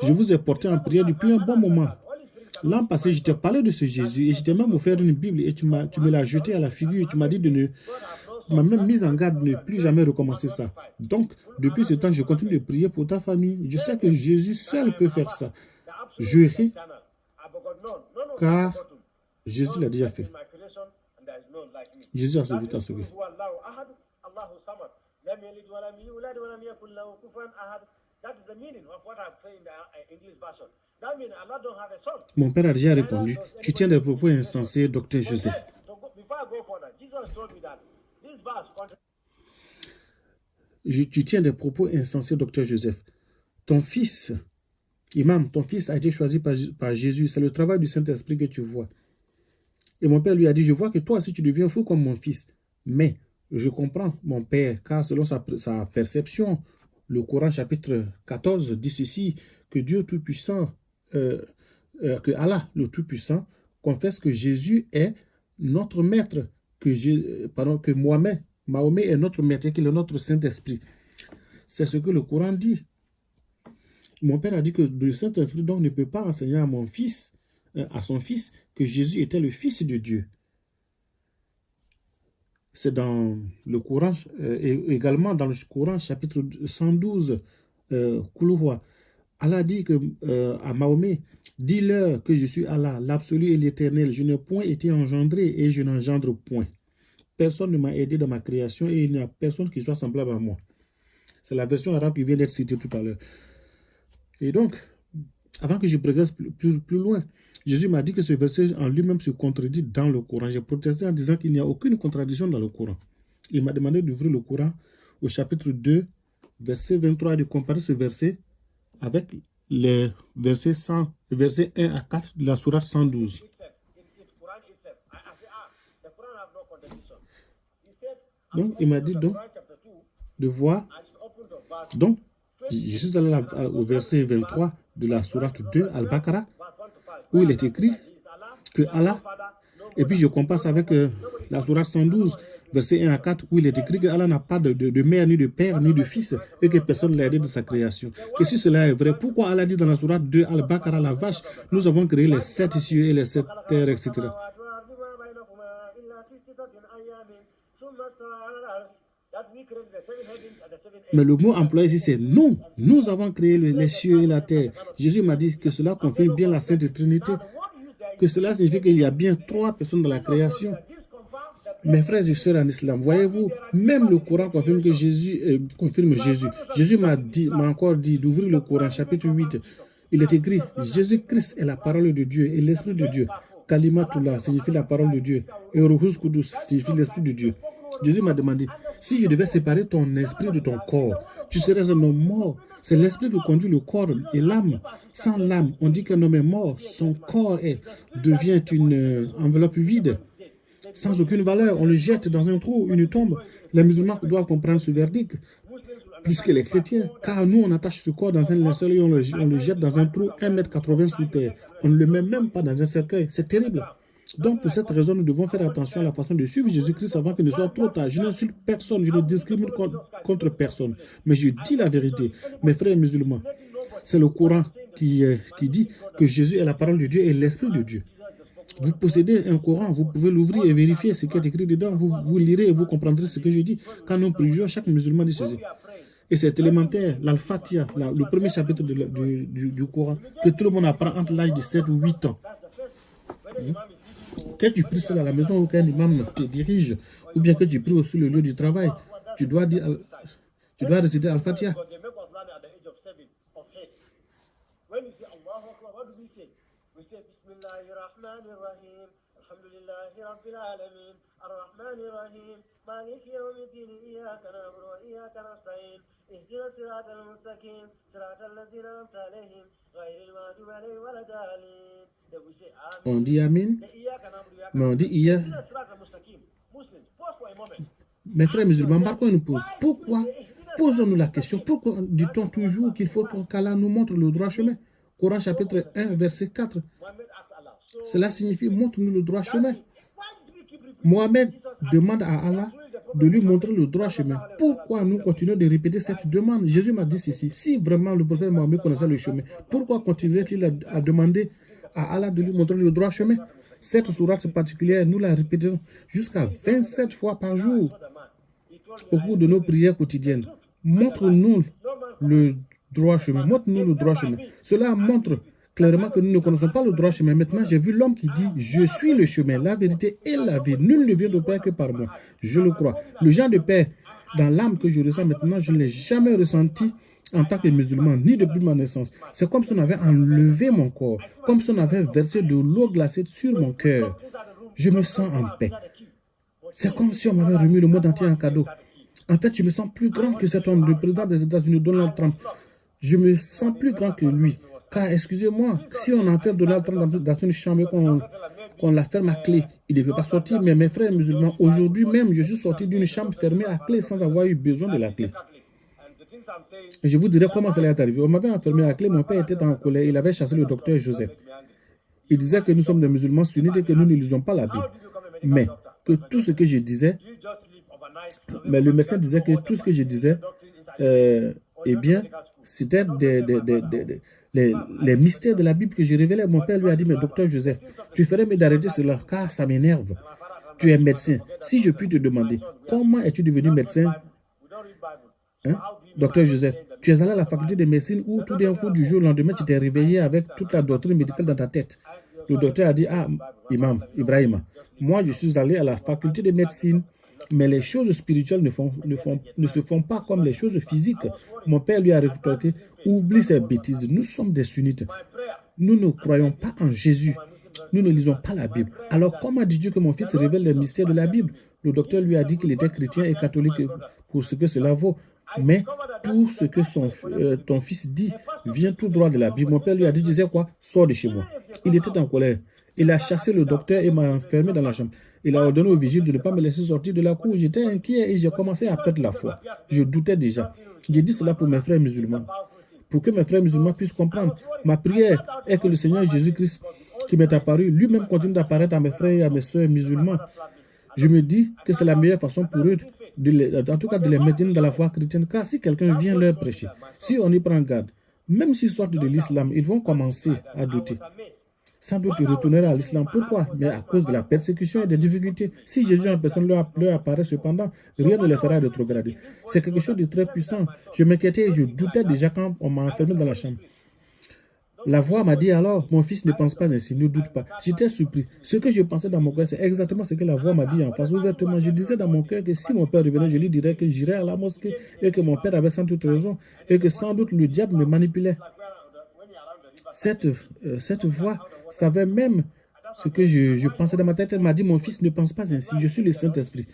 je vous ai porté en prière depuis un bon moment. L'an passé, je t'ai parlé de ce Jésus et je t'ai même offert une Bible et tu me l'as jeté à la figure et tu m'as dit tu m'as même mise en garde de ne plus jamais recommencer ça. Donc, depuis ce temps, je continue de prier pour ta famille. Je sais que Jésus seul peut faire ça. Je ris car Jésus l'a déjà fait. Jésus a sauvé, t'a sauvé. Mon père a déjà répondu, tu tiens des propos insensés, docteur Joseph. Tu tiens des propos insensés, docteur Joseph. Ton fils, imam, ton fils a été choisi par Jésus. C'est le travail du Saint-Esprit que tu vois. Et mon père lui a dit, je vois que toi aussi tu deviens fou comme mon fils. Mais je comprends, mon père, car selon sa perception, le Coran chapitre 14 dit ceci, que Dieu Tout-Puissant, que Allah, le Tout-Puissant, confesse que Jésus est notre maître, que Mahomet est notre maître et qu'il est notre Saint-Esprit. C'est ce que le Coran dit. Mon père a dit que le Saint-Esprit donc ne peut pas enseigner à mon fils, à son fils, que Jésus était le Fils de Dieu. C'est dans le Coran, et également dans le Coran chapitre 112, Koulouwa. Allah dit à Mahomet, dis-leur que je suis Allah, l'absolu et l'éternel. Je n'ai point été engendré et je n'engendre point. Personne ne m'a aidé dans ma création et il n'y a personne qui soit semblable à moi. C'est la version arabe qui vient d'être citée tout à l'heure. Et donc, avant que je progresse plus loin, Jésus m'a dit que ce verset en lui-même se contredit dans le Coran. J'ai protesté en disant qu'il n'y a aucune contradiction dans le Coran. Il m'a demandé d'ouvrir le Coran au chapitre 2, verset 23, de comparer ce verset avec les versets 1 à 4 de la sourate 112. Donc, il m'a dit donc de voir. Donc, je suis allé au verset 23 de la sourate 2, Al-Baqarah, où il est écrit que Allah, et puis je compare ça avec la sourate 112, verset 1 à 4, où il est écrit que Allah n'a pas de mère, ni de père, ni de fils, et que personne ne l'a aidé de sa création. Que si cela est vrai, pourquoi Allah dit dans la sourate 2, Al-Baqarah, la vache, nous avons créé les 7 cieux et les 7 terres, etc. Mais le mot employé ici, c'est non. Nous avons créé les cieux et la terre. Jésus m'a dit que cela confirme bien la Sainte Trinité, que cela signifie qu'il y a bien 3 personnes dans la création. Mes frères et sœurs en islam, voyez-vous, même le Coran confirme que Jésus confirme Jésus. Jésus m'a encore dit d'ouvrir le Coran, chapitre 8. Il est écrit, Jésus-Christ est la parole de Dieu et l'Esprit de Dieu. Kalimatullah signifie la parole de Dieu. Et Ruhus Kudus signifie l'Esprit de Dieu. Jésus m'a demandé, si je devais séparer ton esprit de ton corps, tu serais un homme mort. C'est l'esprit qui conduit le corps et l'âme. Sans l'âme, on dit qu'un homme est mort. Son corps devient une enveloppe vide, sans aucune valeur. On le jette dans un trou, une tombe. Les musulmans doivent comprendre ce verdict, plus que les chrétiens. Car nous, on attache ce corps dans un linceul et on le jette dans un trou 1,80 m sous terre. On ne le met même pas dans un cercueil. C'est terrible. Donc, pour cette raison, nous devons faire attention à la façon de suivre Jésus-Christ avant qu'il ne soit trop tard. Je n'insulte personne, je ne discrimine contre personne. Mais je dis la vérité. Mes frères musulmans, c'est le Coran qui dit que Jésus est la parole de Dieu et l'Esprit de Dieu. Vous possédez un Coran, vous pouvez l'ouvrir et vérifier ce qui est écrit dedans. Vous lirez et vous comprendrez ce que je dis. Quand nous prions, chaque musulman dit ceci. Et c'est élémentaire, l'Al-Fatiha, le premier chapitre du Coran, que tout le monde apprend entre l'âge de 7 ou 8 ans. Que tu pries seul à la maison ou qu'un imam te dirige, ou bien que tu pries sur le lieu du travail, tu dois réciter Al-Fatiha. On dit Amen, mais on dit hier. Mes frères musulmans, pourquoi posons-nous la question, pourquoi dit-on toujours qu'il faut qu'Allah nous montre le droit chemin? Coran chapitre 1, verset 4. Cela signifie montre-nous le droit chemin. Mohamed demande à Allah de lui montrer le droit chemin. Pourquoi nous continuons de répéter cette demande? Jésus m'a dit ceci. Si vraiment le prophète Mohamed connaissait le chemin, pourquoi continuerait-il à demander à Allah de lui montrer le droit chemin? Cette sourate particulière, nous la répétons jusqu'à 27 fois par jour au cours de nos prières quotidiennes. Montre-nous le droit chemin. Montre-nous le droit chemin. Cela montre clairement que nous ne connaissons pas le droit chemin. Maintenant, j'ai vu l'homme qui dit « Je suis le chemin, la vérité et la vie. Nul ne vient de Père que par moi. » Je le crois. Le genre de paix dans l'âme que je ressens maintenant, je ne l'ai jamais ressenti en tant que musulman, ni depuis ma naissance. C'est comme si on avait enlevé mon corps, comme si on avait versé de l'eau glacée sur mon cœur. Je me sens en paix. C'est comme si on m'avait remis le monde entier en cadeau. En fait, je me sens plus grand que cet homme, le président des États-Unis, Donald Trump. Je me sens plus grand que lui. Car, excusez-moi, si on enferme Donald Trump dans une chambre et qu'on la ferme à clé, il ne veut pas sortir. Mais mes frères musulmans, aujourd'hui même, je suis sorti d'une chambre fermée à clé sans avoir eu besoin de la clé. Et je vous dirai comment cela est arrivé. On m'avait enfermé à clé, mon père était en colère, il avait chassé le docteur Joseph. Il disait que nous sommes des musulmans sunnites et que nous ne lisons pas la Bible. Mais que tout ce que je disais, mais le médecin disait que tout ce que je disais, eh bien, c'était les mystères de la Bible que je révélais. Mon père lui a dit, mais docteur Joseph, tu ferais mieux d'arrêter cela, car ça m'énerve. Tu es médecin. Si je puis te demander, comment es-tu devenu médecin? Hein? Docteur Joseph, tu es allé à la faculté de médecine où tout d'un coup du jour au lendemain, tu t'es réveillé avec toute la doctrine médicale dans ta tête. Le docteur a dit, ah, Imam, Ibrahima, moi je suis allé à la faculté de médecine, mais les choses spirituelles ne se font pas comme les choses physiques. Mon père lui a rétorqué, oublie ces bêtises, nous sommes des sunnites. Nous ne croyons pas en Jésus. Nous ne lisons pas la Bible. Alors comment dis-tu que mon fils révèle les mystères de la Bible? Le docteur lui a dit qu'il était chrétien et catholique pour ce que cela vaut. Mais tout ce que ton fils dit vient tout droit de la Bible. Mon père lui a dit, tu sais quoi? Sors de chez moi. Il était en colère. Il a chassé le docteur et m'a enfermé dans la chambre. Il a ordonné au vigile de ne pas me laisser sortir de la cour. J'étais inquiet et j'ai commencé à perdre la foi. Je doutais déjà. J'ai dit cela pour mes frères musulmans. Pour que mes frères musulmans puissent comprendre. Ma prière est que le Seigneur Jésus-Christ, qui m'est apparu, lui-même continue d'apparaître à mes frères et à mes soeurs musulmans. Je me dis que c'est la meilleure façon pour eux, en tout cas de les maintenir dans la foi chrétienne. Car si quelqu'un vient leur prêcher, si on y prend garde, même s'ils sortent de l'islam, ils vont commencer à douter. Sans doute, ils retourneraient à l'islam. Pourquoi? Mais à cause de la persécution et des difficultés. Si Jésus en personne leur apparaît cependant, rien ne les fera rétrograder. C'est quelque chose de très puissant. Je m'inquiétais et je doutais déjà quand on m'a enfermé dans la chambre. La voix m'a dit alors, mon fils ne pense pas ainsi, ne doute pas. J'étais surpris. Ce que je pensais dans mon cœur, c'est exactement ce que la voix m'a dit en face ouvertement. Je disais dans mon cœur que si mon père revenait, je lui dirais que j'irais à la mosquée et que mon père avait sans doute raison et que sans doute le diable me manipulait. Cette voix savait même ce que je pensais dans ma tête. Elle m'a dit, mon fils ne pense pas ainsi, je suis le Saint-Esprit.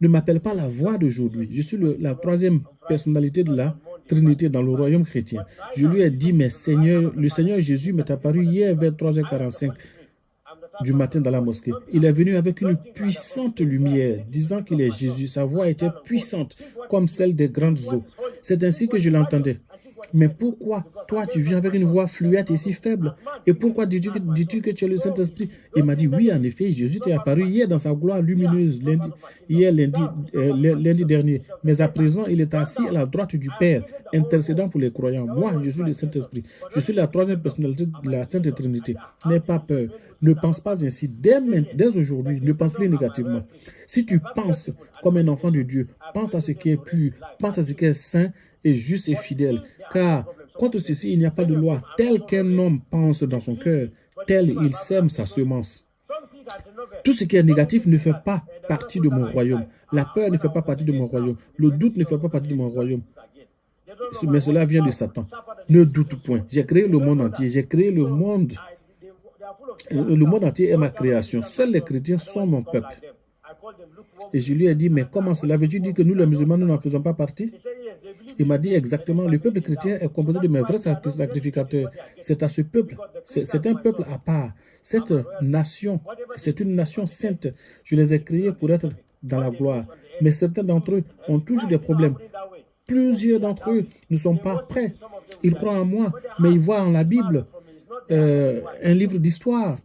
Ne m'appelle pas la voix d'aujourd'hui. Je suis la troisième personnalité de la Trinité dans le royaume chrétien. Je lui ai dit, mais le Seigneur Jésus m'est apparu hier vers 3h45 du matin dans la mosquée. Il est venu avec une puissante lumière, disant qu'il est Jésus. Sa voix était puissante, comme celle des grandes eaux. C'est ainsi que je l'entendais. Mais pourquoi toi tu viens avec une voix fluette et si faible? Et pourquoi dis-tu que tu es le Saint-Esprit? Il m'a dit, oui, en effet, Jésus t'est apparu hier dans sa gloire lumineuse, lundi dernier. Mais à présent, il est assis à la droite du Père, intercédant pour les croyants. Moi, je suis le Saint-Esprit. Je suis la troisième personnalité de la Sainte Trinité. N'aie pas peur. Ne pense pas ainsi. Dès aujourd'hui, ne pense plus négativement. Si tu penses comme un enfant de Dieu, pense à ce qui est pur, pense à ce qui est saint et juste et fidèle. Car contre ceci, il n'y a pas de loi. Tel qu'un homme pense dans son cœur, tel il sème sa semence. Tout ce qui est négatif ne fait pas partie de mon royaume. La peur ne fait pas partie de mon royaume. Le doute ne fait pas partie de mon royaume. Mais cela vient de Satan. Ne doute point. J'ai créé le monde entier. J'ai créé le monde Le monde entier est ma création. Seuls les chrétiens sont mon peuple. Et je lui ai dit, mais comment cela veut-tu dire que nous, les musulmans, nous n'en faisons pas partie? Il m'a dit exactement, le peuple chrétien est composé de mes vrais sacrificateurs. C'est à ce peuple, c'est un peuple à part. Cette nation, c'est une nation sainte. Je les ai créés pour être dans la gloire. Mais certains d'entre eux ont toujours des problèmes. Plusieurs d'entre eux ne sont pas prêts. Ils croient en moi, mais ils voient en la Bible un livre d'histoire.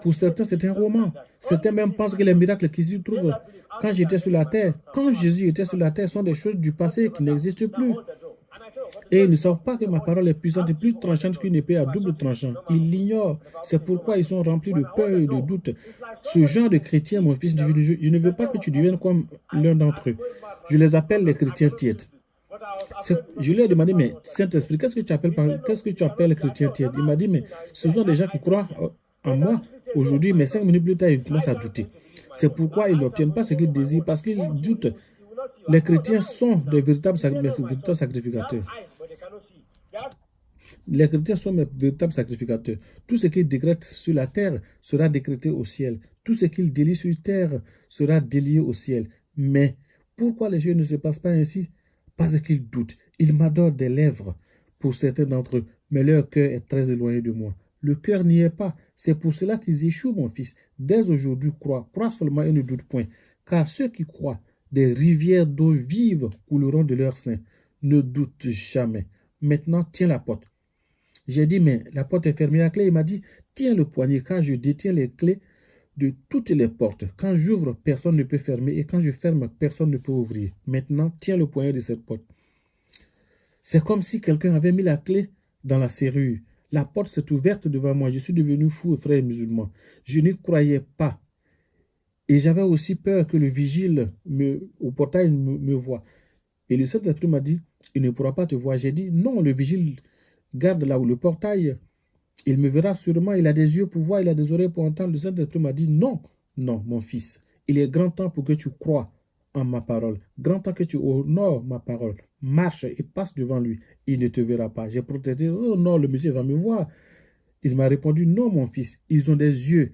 Pour certains, c'est un roman. Certains même pensent que les miracles qui s'y trouvent quand j'étais sur la terre, quand Jésus était sur la terre, sont des choses du passé qui n'existent plus. Et ils ne savent pas que ma parole est puissante et plus tranchante qu'une épée à double tranchant. Ils l'ignorent. C'est pourquoi ils sont remplis de peur et de doute. Ce genre de chrétiens, mon fils, je ne veux pas que tu deviennes comme l'un d'entre eux. Je les appelle les chrétiens tièdes. Je lui ai demandé, mais Saint-Esprit, qu'est-ce que tu appelles chrétien tiède? Il m'a dit, mais ce sont des gens qui croient en moi aujourd'hui, mais 5 minutes plus tard, ils commencent à douter. C'est pourquoi ils n'obtiennent pas ce qu'ils désirent, parce qu'ils doutent. Les chrétiens sont des véritables sacrificateurs. Les chrétiens sont mes véritables sacrificateurs. Tout ce qu'ils décrètent sur la terre sera décrété au ciel. Tout ce qu'ils délient sur terre sera délié au ciel. Mais pourquoi les choses ne se passent pas ainsi? Parce qu'ils doutent. Ils m'adorent des lèvres pour certains d'entre eux, mais leur cœur est très éloigné de moi. Le cœur n'y est pas. C'est pour cela qu'ils échouent, mon fils. Dès aujourd'hui, crois seulement et ne doute point. Car ceux qui croient, des rivières d'eau vive couleront de leur sein. Ne doute jamais. Maintenant, tiens la porte. J'ai dit, mais la porte est fermée à clé. Il m'a dit, tiens le poignet, car je détiens les clés de toutes les portes. Quand j'ouvre, personne ne peut fermer, et quand je ferme, personne ne peut ouvrir. Maintenant, tiens le poignet de cette porte. C'est comme si quelqu'un avait mis la clé dans la serrure. La porte s'est ouverte devant moi. Je suis devenu fou, frère musulman. Je n'y croyais pas. Et j'avais aussi peur que le vigile au portail me voie. Et le Saint-Esprit m'a dit, il ne pourra pas te voir. J'ai dit, non, le vigile garde là où le portail. Il me verra sûrement. Il a des yeux pour voir, il a des oreilles pour entendre. Le Saint-Esprit m'a dit, non, non, mon fils. Il est grand temps pour que tu crois en ma parole. Grand temps que tu honores ma parole. Marche et passe devant lui. Il ne te verra pas. J'ai protesté, oh non, le monsieur va me voir. Il m'a répondu, non, mon fils, ils ont des yeux,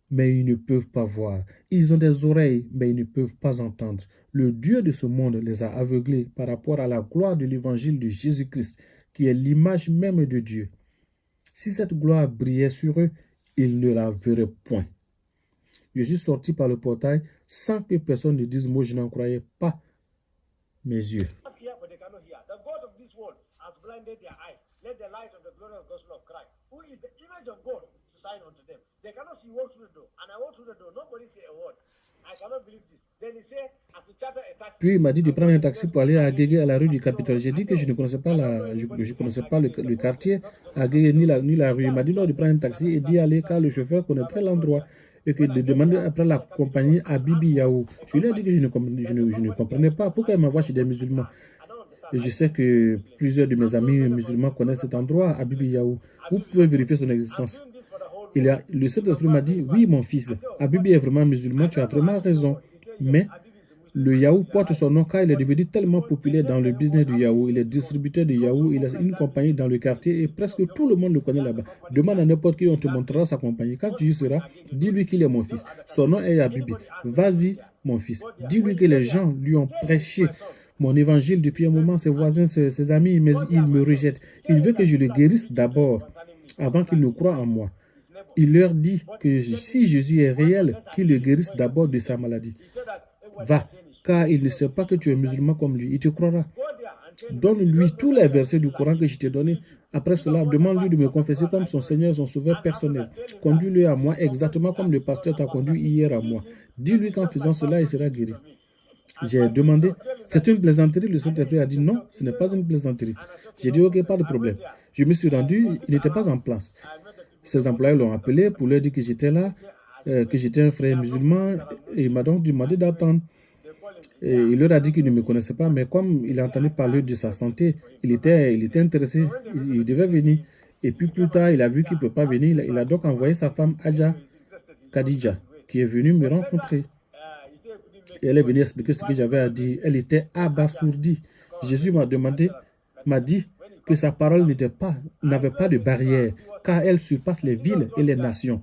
mais ils ne peuvent pas voir. Ils ont des oreilles, mais ils ne peuvent pas entendre. Le Dieu de ce monde les a aveuglés par rapport à la gloire de l'évangile de Jésus-Christ, qui est l'image même de Dieu. Si cette gloire brillait sur eux, ils ne la verraient point. Je suis sorti par le portail sans que personne ne dise, moi je n'en croyais pas mes yeux. Puis il m'a dit de prendre un taxi pour aller à Agégué, à la rue du Capitole. J'ai dit que je ne connaissais pas, le quartier Agégué ni la rue. Il m'a dit non, de prendre un taxi et d'y aller car le chauffeur connaîtrait l'endroit. Et que de demander après la compagnie à Bibi Yahou. Je lui ai dit que je ne comprenais pas. Pourquoi il m'envoie chez des musulmans? Et je sais que plusieurs de mes amis musulmans connaissent cet endroit, à Bibi Yahou. Vous pouvez vérifier son existence. Le Saint-Esprit m'a dit, oui mon fils, Abibi est vraiment musulman, tu as vraiment raison. Mais le Yahou porte son nom car il est devenu tellement populaire dans le business du Yahou. Il est distributeur de Yahou, il a une compagnie dans le quartier et presque tout le monde le connaît là-bas. Demande à n'importe qui, on te montrera sa compagnie. Quand tu y seras, dis-lui qu'il est mon fils. Son nom est Abibi. Vas-y mon fils. Dis-lui que les gens lui ont prêché mon évangile depuis un moment, ses voisins, ses amis, mais il me rejette. Il veut que je le guérisse d'abord avant qu'il ne croie en moi. Il leur dit que si Jésus est réel, qu'il le guérisse d'abord de sa maladie. Va, car il ne sait pas que tu es musulman comme lui. Il te croira. Donne-lui tous les versets du Coran que je t'ai donnés. Après cela, demande-lui de me confesser comme son Seigneur, son Sauveur personnel. Conduis-le à moi exactement comme le pasteur t'a conduit hier à moi. Dis-lui qu'en faisant cela, il sera guéri. J'ai demandé, c'est une plaisanterie? Le Saint-Esprit a dit non, ce n'est pas une plaisanterie. J'ai dit ok, pas de problème. Je me suis rendu, il n'était pas en place. Ses employés l'ont appelé pour leur dire que j'étais là, que j'étais un frère musulman, et il m'a donc demandé d'attendre. Et il leur a dit qu'il ne me connaissait pas, mais comme il a entendu parler de sa santé, il était intéressé, il devait venir. Et puis plus tard, il a vu qu'il ne peut pas venir, il a donc envoyé sa femme Adja Khadija, qui est venue me rencontrer. Et elle est venue expliquer ce que j'avais à dire. Elle était abasourdie. Jésus m'a dit que sa parole n'avait pas de barrière, car elle surpasse les villes et les nations.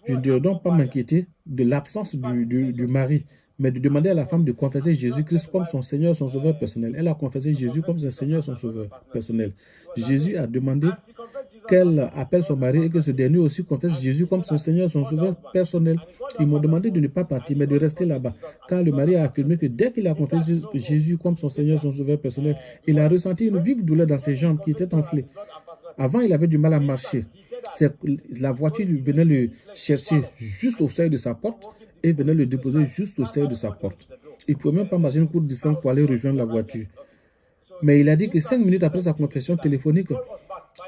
Je ne dois donc pas m'inquiéter de l'absence du mari, mais de demander à la femme de confesser Jésus-Christ comme son Seigneur, son Sauveur personnel. Elle a confessé Jésus comme son Seigneur, son Sauveur personnel. Jésus a demandé qu'elle appelle son mari et que ce dernier aussi confesse Jésus comme son Seigneur, son Sauveur personnel. Ils m'ont demandé de ne pas partir, mais de rester là-bas. Car le mari a affirmé que dès qu'il a confessé Jésus comme son Seigneur, son Sauveur personnel, il a ressenti une vive douleur dans ses jambes qui étaient enflées. Avant, il avait du mal à marcher. La voiture venait le chercher juste au seuil de sa porte et venait le déposer juste au seuil de sa porte. Il ne pouvait même pas marcher une courte distance pour aller rejoindre la voiture. Mais il a dit que 5 minutes après sa confession téléphonique,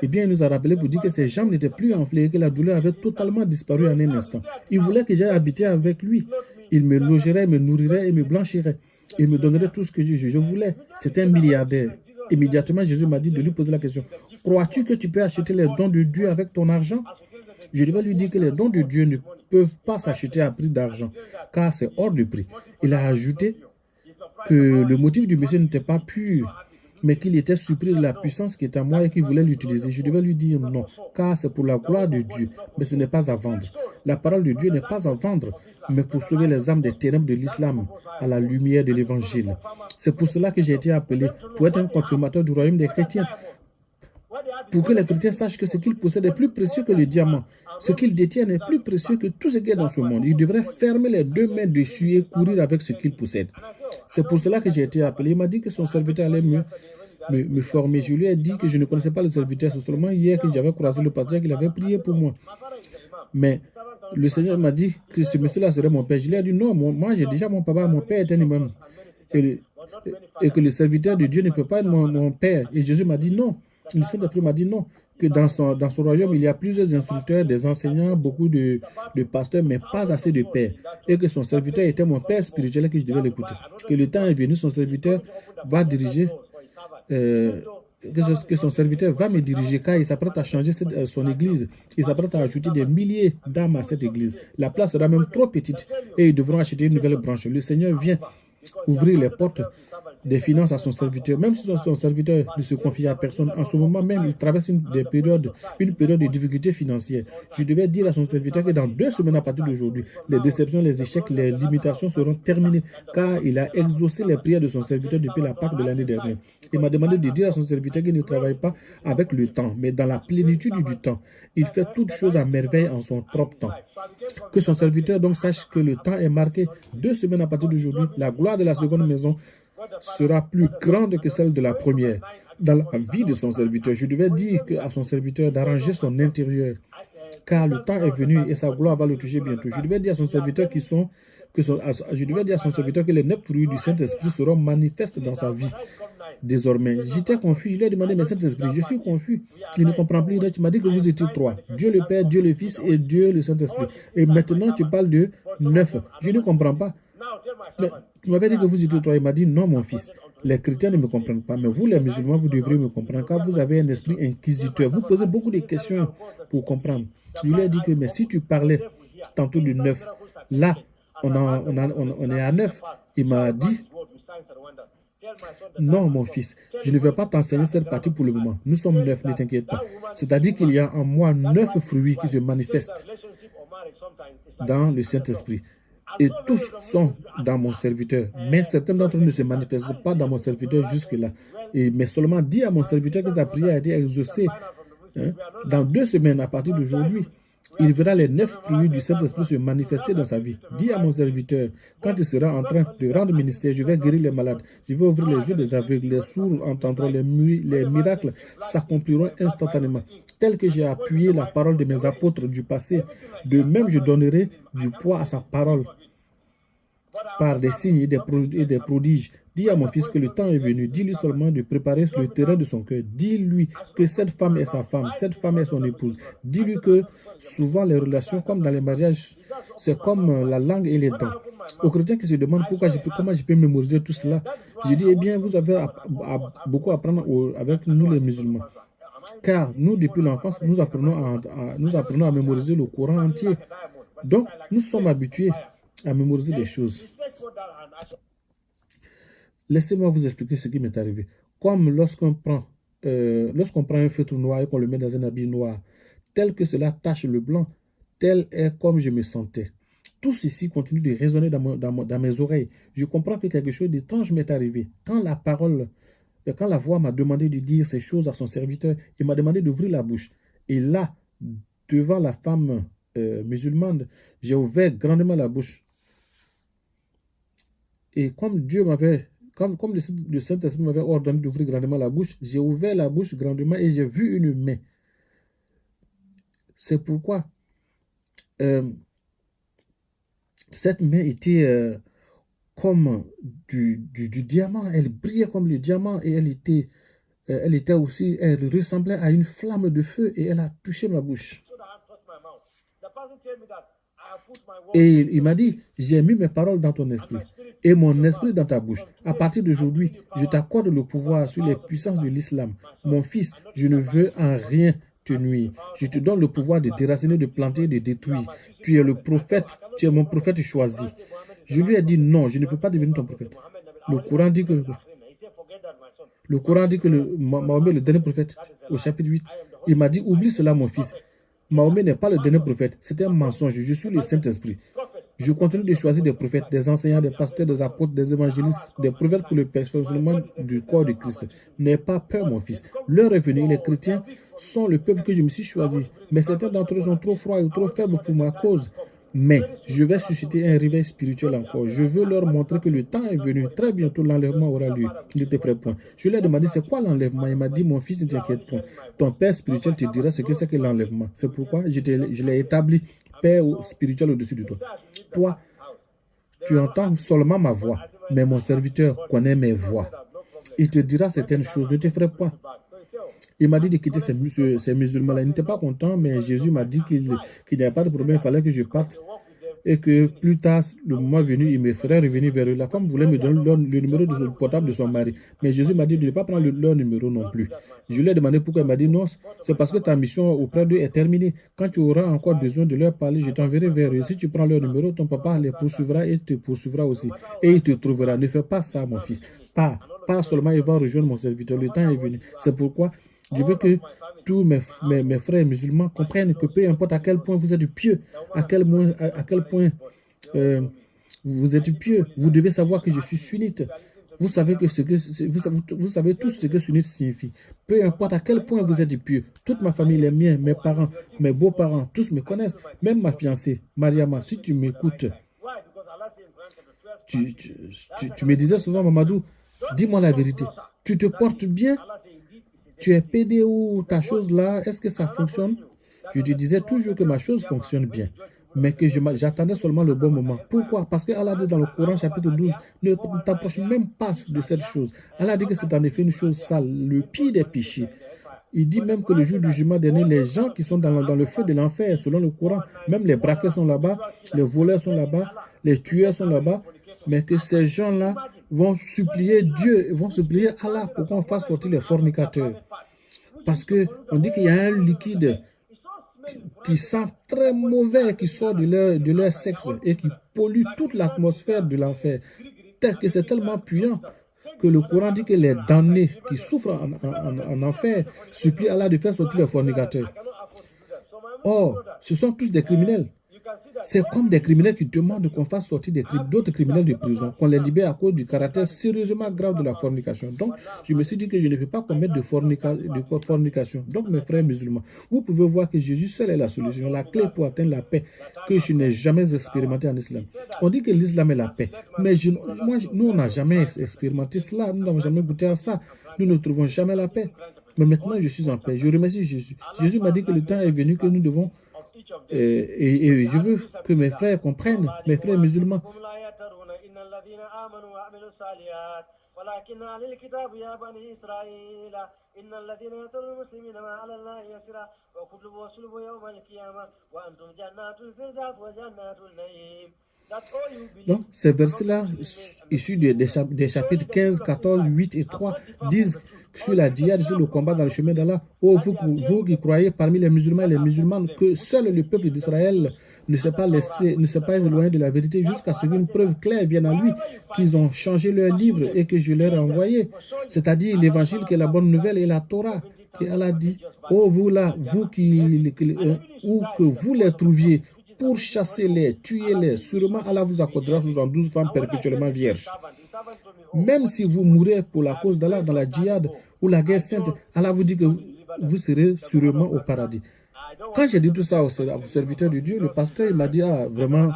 eh bien, il nous a rappelé pour dire que ses jambes n'étaient plus enflées et que la douleur avait totalement disparu en un instant. Il voulait que j'aille habiter avec lui. Il me logerait, me nourrirait et me blanchirait. Il me donnerait tout ce que je voulais. C'était un milliardaire. Immédiatement, Jésus m'a dit de lui poser la question. Crois-tu que tu peux acheter les dons de Dieu avec ton argent? Je devais lui dire que les dons de Dieu ne peuvent pas s'acheter à prix d'argent, car c'est hors de prix. Il a ajouté que le motif du monsieur n'était pas pur, mais qu'il était surpris de la puissance qui était à moi et qu'il voulait l'utiliser. Je devais lui dire non, car c'est pour la gloire de Dieu, mais ce n'est pas à vendre. La parole de Dieu n'est pas à vendre, mais pour sauver les âmes des ténèbres de l'islam à la lumière de l'évangile. C'est pour cela que j'ai été appelé pour être un consommateur du royaume des chrétiens, pour que les chrétiens sachent que ce qu'ils possèdent est plus précieux que le diamant. Ce qu'ils détiennent est plus précieux que tout ce qui est dans ce monde. Ils devraient fermer les deux mains dessus et courir avec ce qu'ils possèdent. C'est pour cela que j'ai été appelé. Il m'a dit que son serviteur allait me former. Je lui ai dit que je ne connaissais pas le serviteur. C'est seulement hier que j'avais croisé le pasteur qu'il avait prié pour moi. Mais le Seigneur m'a dit que ce monsieur-là serait mon père. Je lui ai dit non, moi j'ai déjà mon papa, mon père est un imam. Et que le serviteur de Dieu ne peut pas être mon père. Et Jésus m'a dit non. Le Saint-Esprit m'a dit non, que dans son royaume, il y a plusieurs instructeurs, des enseignants, beaucoup de pasteurs, mais pas assez de pères. Et que son serviteur était mon père spirituel et que je devais l'écouter. Que le temps est venu, son serviteur va diriger, que son serviteur va me diriger, car il s'apprête à changer son église. Il s'apprête à ajouter des milliers d'âmes à cette église. La place sera même trop petite et ils devront acheter une nouvelle branche. Le Seigneur vient ouvrir les portes des finances à son serviteur, même si son serviteur ne se confie à personne. En ce moment même, il traverse une période de difficultés financières. Je devais dire à son serviteur que dans 2 semaines à partir d'aujourd'hui, les déceptions, les échecs, les limitations seront terminées, car il a exaucé les prières de son serviteur depuis la Pâque de l'année dernière. Il m'a demandé de dire à son serviteur qu'il ne travaille pas avec le temps, mais dans la plénitude du temps. Il fait toutes choses à merveille en son propre temps. Que son serviteur donc sache que le temps est marqué. 2 semaines à partir d'aujourd'hui, la gloire de la seconde maison sera plus grande que celle de la première. Dans la vie de son serviteur, je devais dire à son serviteur d'arranger son intérieur, car le temps est venu et sa gloire va le toucher bientôt. Je devais dire à son serviteur que les 9 fruits du Saint-Esprit seront manifestes dans sa vie. Désormais, j'étais confus. Je lui ai demandé, mais Saint-Esprit, je suis confus. Il ne comprend plus. Tu m'as dit que vous étiez 3. Dieu le Père, Dieu le Fils et Dieu le Saint-Esprit. Et maintenant, tu parles de 9. Je ne comprends pas. Mais tu m'avais dit que vous étiez 3. Il m'a dit, non, mon fils. Les chrétiens ne me comprennent pas. Mais vous, les musulmans, vous devriez me comprendre, car vous avez un esprit inquisiteur. Vous posez beaucoup de questions pour comprendre. Je lui ai dit que, mais si tu parlais tantôt de 9, là, on est à 9. Il m'a dit, non, mon fils, je ne vais pas t'enseigner cette partie pour le moment. Nous sommes 9, ne t'inquiète pas. C'est-à-dire qu'il y a en moi 9 fruits qui se manifestent dans le Saint-Esprit. Et tous sont dans mon serviteur. Mais certains d'entre eux ne se manifestent pas dans mon serviteur jusque-là. Mais seulement dis à mon serviteur que sa prière a été exaucée. Dans 2 semaines, à partir d'aujourd'hui, il verra les 9 fruits du Saint-Esprit se manifester dans sa vie. Dis à mon serviteur, quand il sera en train de rendre ministère, je vais guérir les malades, je vais ouvrir les yeux des aveugles, les sourds entendront, les miracles s'accompliront instantanément. Tel que j'ai appuyé la parole de mes apôtres du passé, de même je donnerai du poids à sa parole par des signes et des prodiges. Dis à mon fils que le temps est venu. Dis-lui seulement de préparer le terrain de son cœur. Dis-lui que cette femme est sa femme, cette femme est son épouse. Dis-lui que souvent les relations, comme dans les mariages, c'est comme la langue et les dents. Aux chrétiens qui se demandent comment je peux mémoriser tout cela, je dis, eh bien, vous avez beaucoup à apprendre avec nous les musulmans. Car nous, depuis l'enfance, nous apprenons à mémoriser le Coran entier. Donc, nous sommes habitués à mémoriser des choses. Laissez-moi vous expliquer ce qui m'est arrivé. Comme lorsqu'on prend un feutre noir et qu'on le met dans un habit noir, tel que cela tache le blanc, tel est comme je me sentais. Tout ceci continue de résonner dans mes oreilles. Je comprends que quelque chose d'étrange m'est arrivé. Quand la voix m'a demandé de dire ces choses à son serviteur, il m'a demandé d'ouvrir la bouche. Et là, devant la femme musulmane, j'ai ouvert grandement la bouche. Et comme le Saint-Esprit m'avait ordonné d'ouvrir grandement la bouche, j'ai ouvert la bouche grandement et j'ai vu une main. C'est pourquoi cette main était comme du diamant. Elle brillait comme le diamant et elle ressemblait à une flamme de feu et elle a touché ma bouche. Et il m'a dit, j'ai mis mes paroles dans ton esprit et mon esprit dans ta bouche. À partir d'aujourd'hui, je t'accorde le pouvoir sur les puissances de l'islam. Mon fils, je ne veux en rien te nuire. Je te donne le pouvoir de déraciner, de planter, de détruire. Tu es le prophète, tu es mon prophète choisi. Je lui ai dit non, je ne peux pas devenir ton prophète. Le Coran dit que Mahomet est le dernier prophète au chapitre 8. Il m'a dit, oublie cela mon fils. Mahomet n'est pas le dernier prophète, c'est un mensonge. Je suis le Saint-Esprit. Je continue de choisir des prophètes, des enseignants, des pasteurs, des apôtres, des évangélistes, des prophètes pour le perfectionnement du corps de Christ. N'aie pas peur, mon fils. L'heure est venue, les chrétiens sont le peuple que je me suis choisi. Mais certains d'entre eux sont trop froids et trop faibles pour ma cause. Mais je vais susciter un réveil spirituel encore. Je veux leur montrer que le temps est venu. Très bientôt, l'enlèvement aura lieu. Ne t'effraie point. Je lui ai demandé c'est quoi l'enlèvement. Il m'a dit, mon fils, ne t'inquiète point. Ton père spirituel te dira ce que c'est que l'enlèvement. C'est pourquoi je l'ai établi père spirituel au-dessus de toi. Toi, tu entends seulement ma voix, mais mon serviteur connaît mes voix. Il te dira certaines choses. Ne t'effraie point. Il m'a dit de quitter ces musulmans-là. Il n'était pas content, mais Jésus m'a dit qu'il n'y avait pas de problème. Il fallait que je parte et que plus tard, le moment venu, il me ferait revenir vers eux. La femme voulait me donner le numéro de portable de son mari. Mais Jésus m'a dit de ne pas prendre leur numéro non plus. Je lui ai demandé pourquoi. Il m'a dit non, c'est parce que ta mission auprès d'eux est terminée. Quand tu auras encore besoin de leur parler, je t'enverrai vers eux. Si tu prends leur numéro, ton papa les poursuivra et te poursuivra aussi. Et il te trouvera. Ne fais pas ça, mon fils. Pas seulement il va rejoindre mon serviteur. Le temps est venu. C'est pourquoi je veux que tous mes frères musulmans comprennent que peu importe à quel point vous êtes pieux, à quel point vous êtes pieux, vous devez savoir que je suis sunnite. Vous savez tous ce que sunnite signifie. Peu importe à quel point vous êtes pieux, toute ma famille, les miens, mes parents, mes beaux-parents, tous me connaissent, même ma fiancée, Mariama, si tu m'écoutes, tu me disais souvent, Mamadou, dis-moi la vérité, tu te portes bien? Tu es pédé ou ta chose là, est-ce que ça fonctionne? Je te disais toujours que ma chose fonctionne bien, mais que j'attendais seulement le bon moment. Pourquoi? Parce que Allah dit dans le Coran chapitre 12, ne t'approche même pas de cette chose. Allah dit que c'est en effet une chose sale, le pire des péchés. Il dit même que le jour du jugement dernier, les gens qui sont dans le feu de l'enfer, selon le Coran, même les braqueurs sont là-bas, les voleurs sont là-bas, les tueurs sont là-bas, mais que ces gens-là vont supplier Dieu, vont supplier Allah pour qu'on fasse sortir les fornicateurs. Parce qu'on dit qu'il y a un liquide qui sent très mauvais, qui sort de leur sexe et qui pollue toute l'atmosphère de l'enfer. Tel que c'est tellement puissant que le Coran dit que les damnés qui souffrent en enfer supplient Allah de faire sortir les fornicateurs. Or, ce sont tous des criminels. C'est comme des criminels qui demandent qu'on fasse sortir d'autres criminels de prison, qu'on les libère à cause du caractère sérieusement grave de la fornication. Donc, je me suis dit que je ne vais pas commettre de fornication. Donc, mes frères musulmans, vous pouvez voir que Jésus seul est la solution, la clé pour atteindre la paix que je n'ai jamais expérimentée en islam. On dit que l'islam est la paix, mais nous, on n'a jamais expérimenté cela, nous n'avons jamais goûté à ça. Nous ne trouvons jamais la paix. Mais maintenant, je suis en paix. Je remercie Jésus. Jésus m'a dit que le temps est venu que nous devons et je veux que mes frères comprennent, mes frères musulmans. Donc, ces versets-là, issus des chapitres 15, 14, 8 et 3, disent sur la djihad, sur le combat dans le chemin d'Allah. Oh, vous qui croyez parmi les musulmans et les musulmanes que seul le peuple d'Israël ne s'est pas éloigné de la vérité jusqu'à ce qu'une preuve claire vienne à lui, qu'ils ont changé leur livre et que je leur ai envoyé, c'est-à-dire l'évangile qui est la bonne nouvelle et la Torah. Et Allah dit, oh vous là, vous où que vous les trouviez, pourchassez-les, tuez-les. Sûrement Allah vous accordera 72 femmes perpétuellement vierges. Même si vous mourrez pour la cause d'Allah dans la djihad ou la guerre sainte, Allah vous dit que vous serez sûrement au paradis. Quand j'ai dit tout ça au serviteur de Dieu, le pasteur il m'a dit, ah vraiment,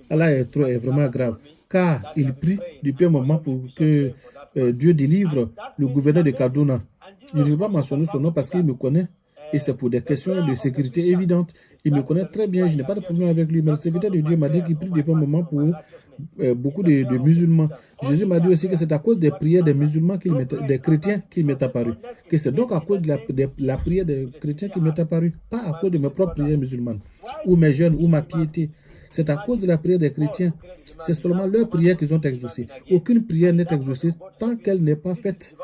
Allah est vraiment grave. Car il prie depuis un moment pour que Dieu délivre le gouverneur de Kaduna. Je ne vais pas mentionner son nom parce qu'il me connaît. Et c'est pour des questions de sécurité évidentes. Il me connaît très bien, je n'ai pas de problème avec lui. Mais le serviteur de Dieu m'a dit qu'il prie depuis un moment pour beaucoup de musulmans. Jésus m'a dit aussi que c'est à cause des prières des musulmans, des chrétiens qu'il m'est apparu. Que c'est donc à cause de la prière des chrétiens qu'il m'est apparu. Pas à cause de mes propres prières musulmanes. Ou mes jeûnes, ou ma piété. C'est à cause de la prière des chrétiens. C'est seulement leur prière qu'ils ont exaucée. Aucune prière n'est exaucée tant qu'elle n'est pas faite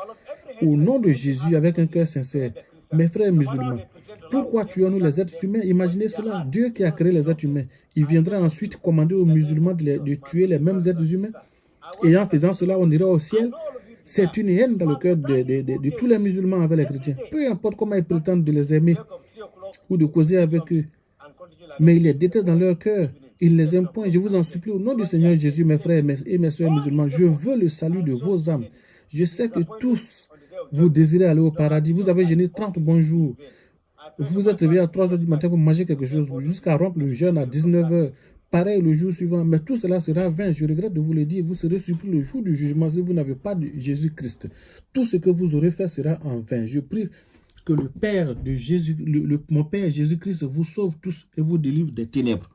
au nom de Jésus avec un cœur sincère. Mes frères musulmans, pourquoi tuons-nous les êtres humains? Imaginez cela. Dieu qui a créé les êtres humains, il viendra ensuite commander aux musulmans de tuer les mêmes êtres humains. Et en faisant cela, on ira au ciel. C'est une haine dans le cœur de tous les musulmans avec les chrétiens. Peu importe comment ils prétendent de les aimer ou de causer avec eux. Mais ils les détestent dans leur cœur. Ils les aiment point. Je vous en supplie au nom du Seigneur Jésus, mes frères et mes soeurs musulmans. Je veux le salut de vos âmes. Je sais que tous, vous désirez aller au paradis. Vous avez jeûné 30 bons jours. Vous vous êtes réveillé à 3 h du matin pour manger quelque chose, jusqu'à rompre le jeûne à 19 h. Pareil le jour suivant. Mais tout cela sera vain. Je regrette de vous le dire. Vous serez surpris le jour du jugement si vous n'avez pas de Jésus-Christ. Tout ce que vous aurez fait sera en vain. Je prie que le Père de Jésus, mon Père Jésus-Christ vous sauve tous et vous délivre des ténèbres.